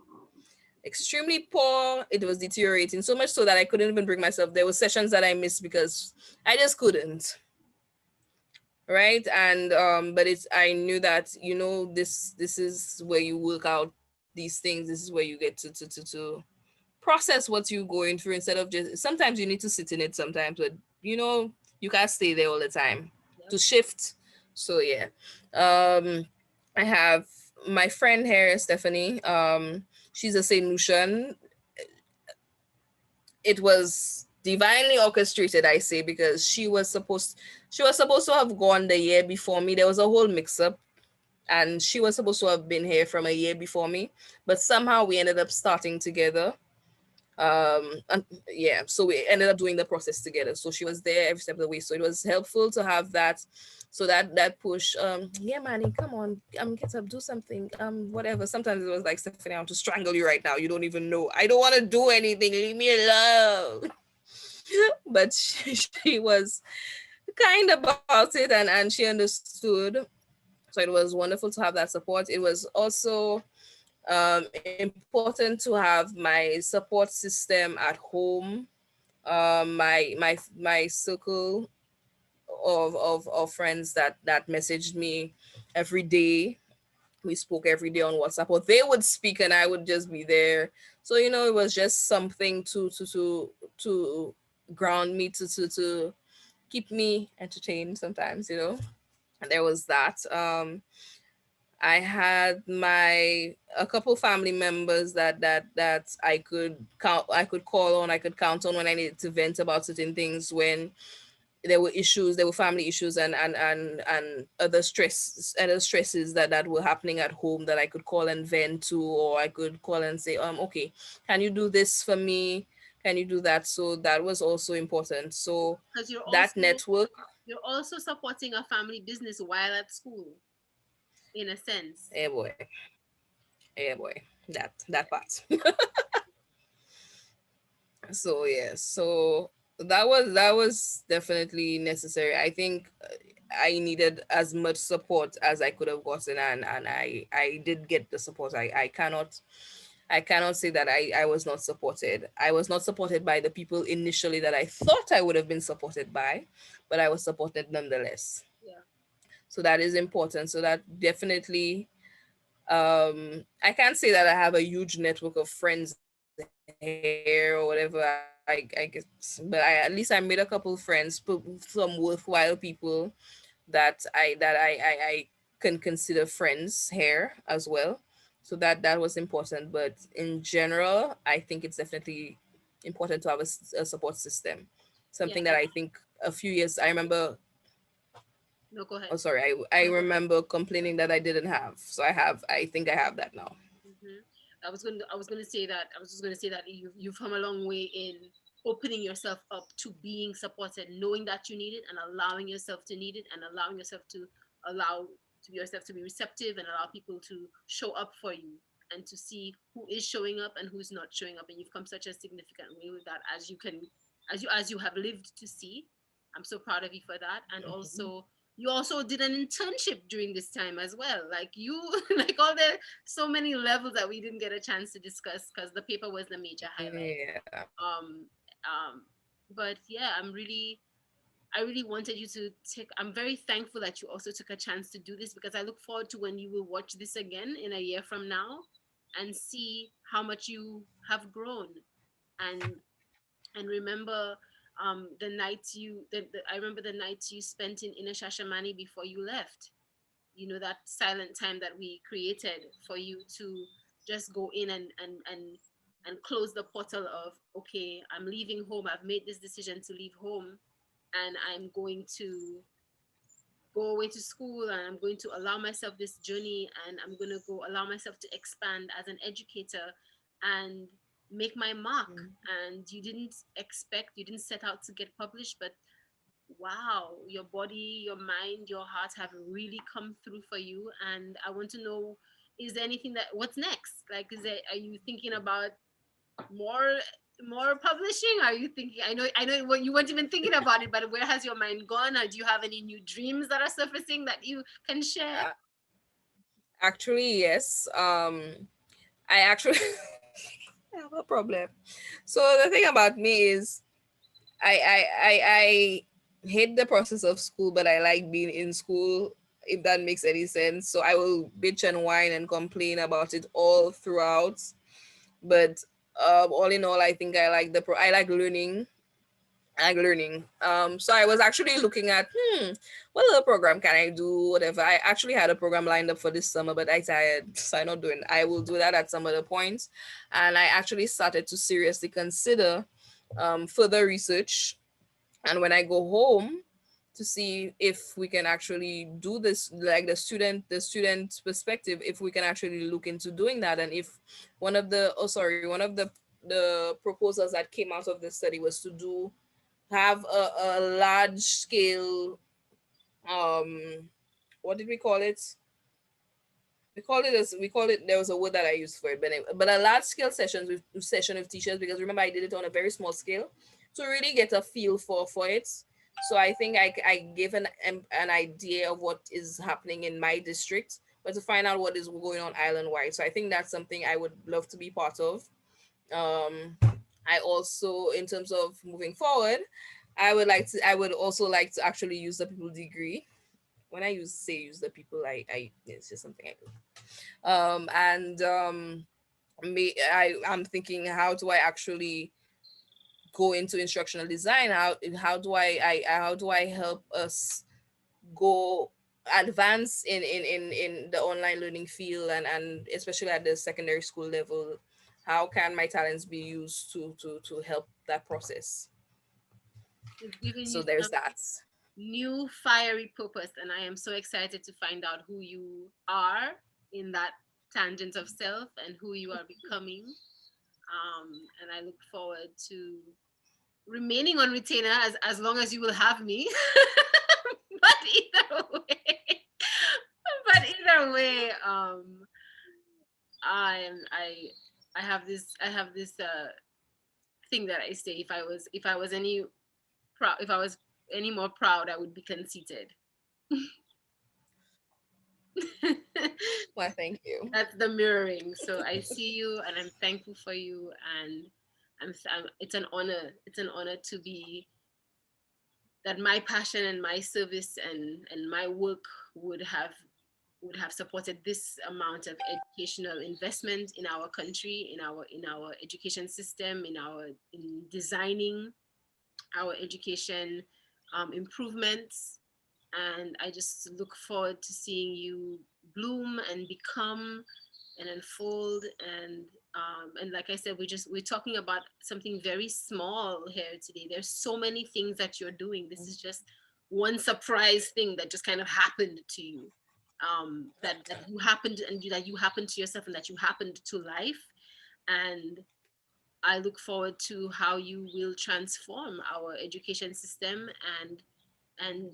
extremely poor. It was deteriorating so much so that I couldn't even bring myself. There were sessions that I missed because I just couldn't. Right. And but it's I knew that, this is where you work out these things. This is where you get to process what you're going through, instead of just sometimes you need to sit in it sometimes, but you can't stay there all the time Yep. to shift. So yeah. I have my friend here, Stephanie. She's a Saint Lucian. It was divinely orchestrated, I say, because she was supposed to have gone the year before me. There was a whole mix up, and she was supposed to have been here from a year before me, but somehow we ended up starting together. And yeah, so we ended up doing the process together, so she was there every step of the way, so it was helpful to have that. So that push, yeah, Manny, come on, get up, do something, whatever. Sometimes it was like, Stephanie, I want to strangle you right now, you don't even know, I don't want to do anything, leave me alone. But she was kind about it, and she understood. So it was wonderful to have that support. It was also important to have my support system at home. My circle of friends that messaged me every day. We spoke every day on WhatsApp, or they would speak and I would just be there. So it was just something to ground me, to keep me entertained sometimes. And there was that. I had my a couple family members that I could call on, I could count on when I needed to vent about certain things, when there were family issues, and other stresses that were happening at home, that I could call and vent to, or I could call and say, okay, can you do this for me? Can you do that? So that was also important. So Because that network, you're also supporting a family business while at school, in a sense. eh boy, boy, that part. So yeah, so that was definitely necessary. I think I needed as much support as I could have gotten, and I did get the support. I cannot say that I was not supported. I was not supported by the people initially that I thought I would have been supported by, but I was supported nonetheless. Yeah. So that is important. So that definitely, I can't say that I have a huge network of friends here or whatever, I guess, but at least I made a couple friends, some worthwhile people that I can consider friends here as well. So that was important. But in general, I think it's definitely important to have a support system. Yeah. Something that I think a few years, I remember. No, go ahead. Oh, sorry, I remember complaining that I didn't have. So I think I have that now. Hmm. I was gonna say that. I was just gonna say that you've come a long way in opening yourself up to being supported, knowing that you need it, and allowing yourself to need it, and allowing yourself to allow to yourself to be receptive, and allow people to show up for you, and to see who is showing up and who's not showing up. And you've come such a significant way with that, as you have lived to see. I'm so proud of you for that. And Mhm. also, you also did an internship during this time as well, like you like all the so many levels that we didn't get a chance to discuss because the paper was the major highlight. Yeah. Um, but yeah, I really wanted you to take. I'm very thankful that you also took a chance to do this, because I look forward to when you will watch this again in a year from now and see how much you have grown. and and remember the nights I remember the nights you spent in Inner Shashamani before you left. That silent time that we created for you to just go in and close the portal of, okay, I'm leaving home, I've made this decision to leave home, and I'm going to go away to school, and I'm going to allow myself this journey, and I'm going to go allow myself to expand as an educator and make my mark. And you didn't set out to get published, but wow, your body, your mind, your heart have really come through for you. And I want to know, is there anything that what's next? Like, are you thinking about more more publishing? Are you thinking, I know what you weren't even thinking about it, but where has your mind gone? Or do you have any new dreams that are surfacing that you can share? Uh, Actually, yes. I actually I have a problem. So the thing about me is I hate the process of school, but I like being in school, if that makes any sense. So I will bitch and whine and complain about it all throughout. But all in all, I think I like learning. I like learning. So I was actually looking at what other program can I do, whatever. I actually had a program lined up for this summer, but I tired, so I'm not doing. I will do that at some other point, and I actually started to seriously consider further research, and when I go home to see if we can actually do this, like the student perspective, if we can actually look into doing that. And if one of the proposals that came out of this study was to do have a large scale, um what did we call it, we call it, there was a word that I used for it, but a large scale session with teachers, because remember I did it on a very small scale to really get a feel for it. So I think I gave an idea of what is happening in my district, but to find out what is going on island wide. So I think that's something I would love to be part of. um I also, in terms of moving forward, I would also like to actually use the people degree. When I use the people, I it's just something I do. And I'm thinking, how do I actually go into instructional design? How do I help us go advance in the online learning field, and especially at the secondary school level? How can my talents be used to help that process? It's giving So you there's some that. new fiery purpose, and I am so excited to find out who you are in that tangent of self and who you are becoming. And I look forward to remaining on retainer as long as you will have me. but either way, but either way, I I have this thing that I say: if I was any proud, if I was any more proud, I would be conceited. Well, thank you. That's the mirroring. So I see you, and I'm thankful for you, and it's an honor. It's an honor to be that my passion and my service and my work would have would have supported this amount of educational investment in our country, in our education system, in designing our education improvements. And I just look forward to seeing you bloom and become and unfold. And like I said, we're talking about something very small here today. There's so many things that you're doing. This is just one surprise thing that just kind of happened to you. That you happened, and that you happened to yourself, and that you happened to life. And I look forward to how you will transform our education system, and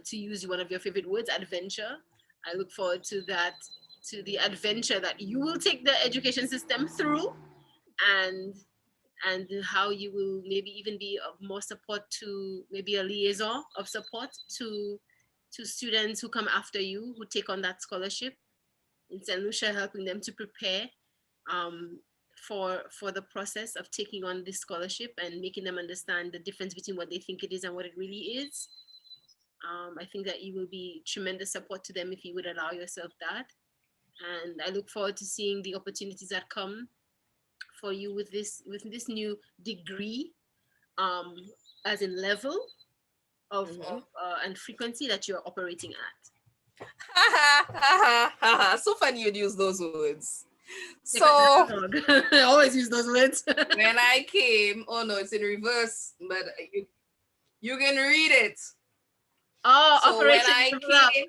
to use one of your favorite words, adventure. I look forward to that, to the adventure that you will take the education system through, and how you will maybe even be of more support, to maybe a liaison of support to students who come after you, who take on that scholarship in St. Lucia, helping them to prepare um, for the process of taking on this scholarship and making them understand the difference between what they think it is and what it really is. I think that you will be tremendous support to them if you would allow yourself that. And I look forward to seeing the opportunities that come for you with this new degree, um, as in level of Mm-hmm. and frequency that you're operating at. Ha ha ha ha ha. So funny you'd use those words. Because So I always use those words. when I came, oh no, it's in reverse, but you can read it. Oh, So when Operation I Level Up. came,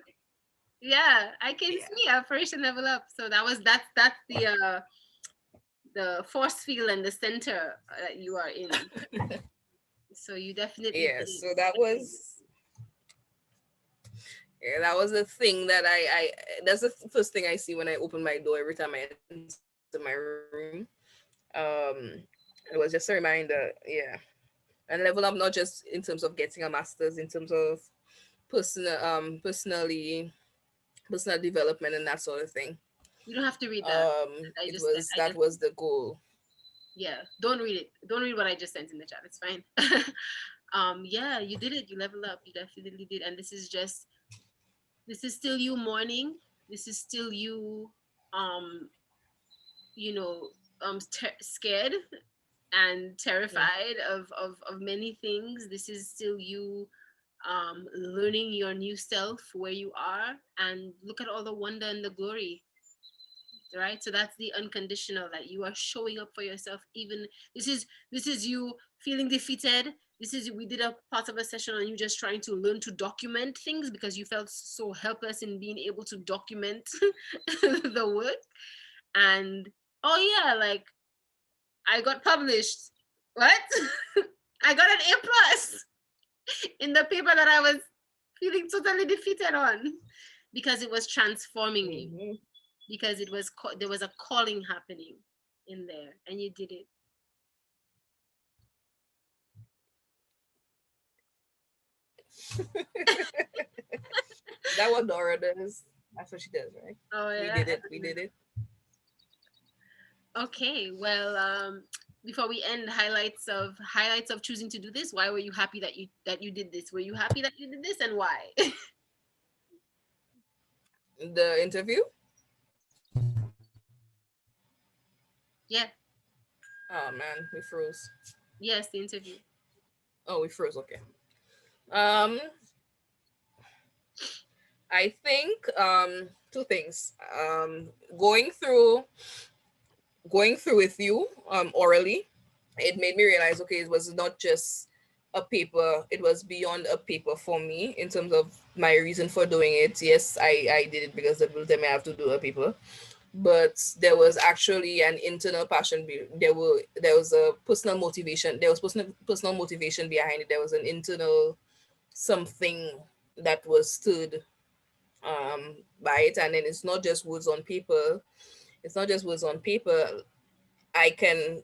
Yeah, I can yeah. see Operation Level Up. So that's the force field and the center that you are in. So you definitely Yeah, did so it. that was the thing that I that's the first thing I see when I open my door every time I enter my room. Um it was just a reminder, yeah. And level up not just in terms of getting a master's, in terms of personal development and that sort of thing. You don't have to read that. I It just was I that just was the goal. yeah. Don't read it. Don't read what I just sent in the chat. It's fine. Yeah, you did it. You level up. You definitely did. And this is still you mourning. This is still you, um, you know, scared and terrified of many things. This is still you, learning your new self where you are, and look at all the wonder and the glory, right? So that's the unconditional, that you are showing up for yourself. Even this is you feeling defeated. This is, we did a part of a session on you just trying to learn to document things because you felt so helpless in being able to document the work. And oh yeah, like, I got published. What? I got an A plus in the paper that I was feeling totally defeated on, because it was transforming you, Mm-hmm. because it was there was a calling happening in there, and you did it. Is that what Dora does? That's what she does, right? Oh We yeah, did it. We did excellent. it. Okay, well, before we end, highlights of choosing to do this. Why were you happy that you did this? Were you happy that you did this, and why? The interview. Yeah, Oh man, we froze. yes, the interview. Oh, we froze. Okay. Um, I think two things. Going through with you orally, it made me realize, okay, it was not just a paper, it was beyond a paper for me in terms of my reason for doing it. Yes, I did it because the people tell me I have to do a paper, but there was actually an internal passion. There was a personal motivation. There was personal motivation behind it. There was an internal something that was stood by it. And then it's not just words on paper. It's not just words on paper. I can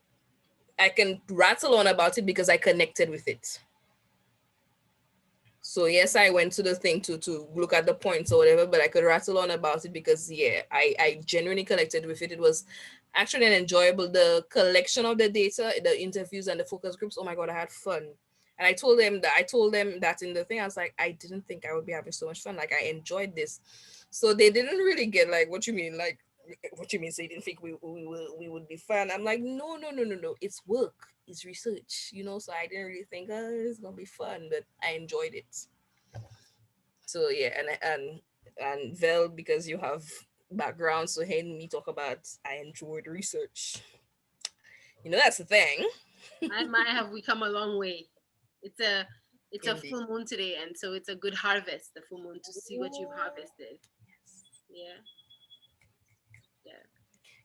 I can rattle on about it because I connected with it. So yes, I went to the thing to look at the points or whatever, but I could rattle on about it because yeah, I genuinely connected with it. It was actually an enjoyable, the collection of the data, the interviews and the focus groups. Oh my god, I had fun. And I told them that in the thing. I was like, I didn't think I would be having so much fun. Like I enjoyed this. So they didn't really get like, what you mean, like what you mean, so you didn't think we would be fun. I'm like, no, no, no, no, no. It's work, it's research, you know. So I didn't really think, oh, it's gonna be fun, but I enjoyed it. So yeah, and Vel, because you have background, so hearing me talk about I enjoyed research. You know, that's the thing. My have we come a long way. It's a it's a Indeed. full moon today, and so it's a good harvest. The full moon, to see what you've harvested. Yeah, yeah.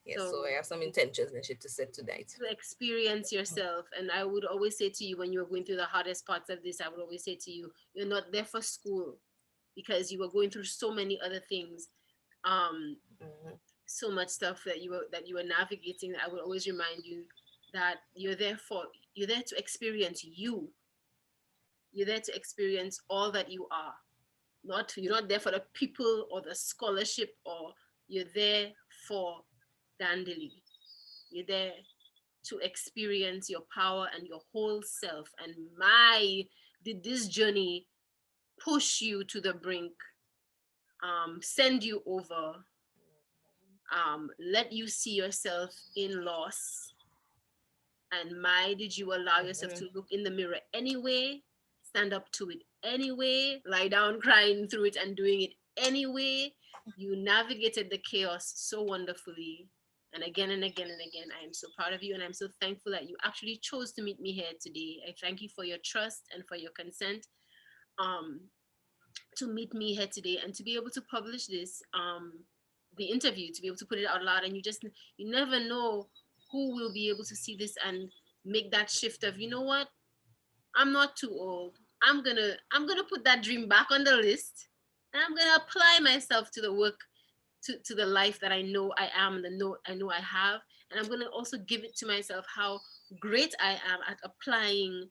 Yes, so I So have some intentions and shit to set tonight. to experience yourself. And I would always say to you, when you were going through the hardest parts of this, I would always say to you, you're not there for school, because you were going through so many other things, um, Mhm. so much stuff that you were navigating. I would always remind you that you're there to experience you. You're there to experience all that you are. Not You're not there for the people or the scholarship, or you're there for Dandeli. You're there to experience your power and your whole self. And my, did this journey push you to the brink, send you over, let you see yourself in loss, and my, did you allow yourself to look in the mirror anyway, stand up to it anyway, lie down crying through it and doing it anyway. You navigated the chaos so wonderfully. And again and again and again, I am so proud of you, and I'm so thankful that you actually chose to meet me here today. I thank you for your trust and for your consent, um, to meet me here today and to be able to publish this, the interview, to be able to put it out loud. And you never know who will be able to see this and make that shift of, you know what, I'm not too old, I'm gonna put that dream back on the list, and I'm gonna apply myself to the work, to the life that I know I am, the know I know I have. And I'm gonna also give it to myself how great I am at applying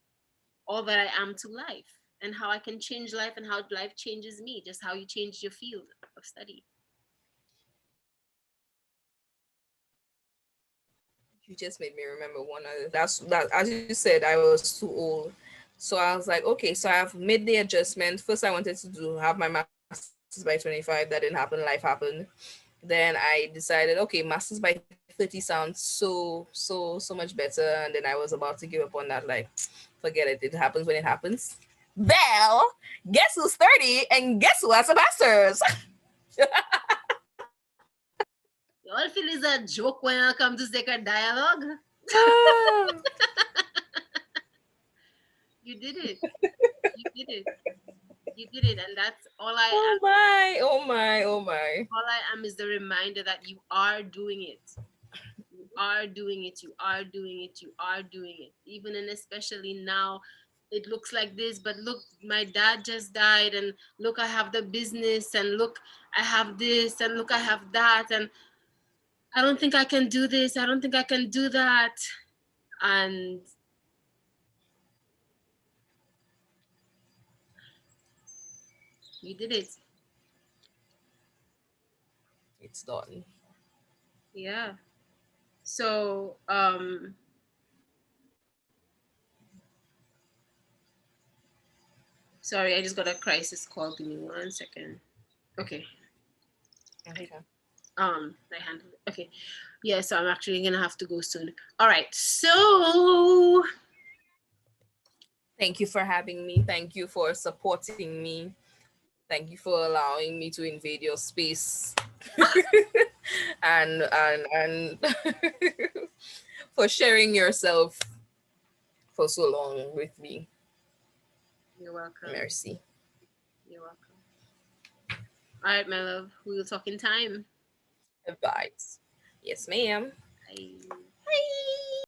all that I am to life, and how I can change life and how life changes me, just how you change your field of study. You just made me remember one other. That, as you said, I was too old. So I was like, okay, so I've made the adjustment. First I wanted to do have my masters by 25. That didn't happen, life happened. Then I decided, okay, masters by 30 sounds so much better. And then I was about to give up on that, like, forget it. It happens when it happens. Well, guess who's 30 and guess who has a master's? You all feel is a joke when I come to sacred dialogue. You did it. You did it. You did it. And that's all I Oh am. my, oh my, oh my. All I am is the reminder that you are doing it. You are doing it. You are doing it. You are doing it. Even and especially now, it looks like this, but look, my dad just died, and look, I have the business, and look, I have this, and look, I have that, and I don't think I can do this. I don't think I can do that. And you did it. It's done. Yeah. So, sorry, I just got a crisis call. Give me 1 second. Okay. I, Okay. I handled it. Okay. Yeah, so I'm actually gonna have to go soon. All right. So, Thank you for having me. Thank you for supporting me. Thank you for allowing me to invade your space. And for sharing yourself for so long with me. you're welcome. Mercy. You're welcome. All right, my love. We will talk in time. Advice. Yes, ma'am. Bye.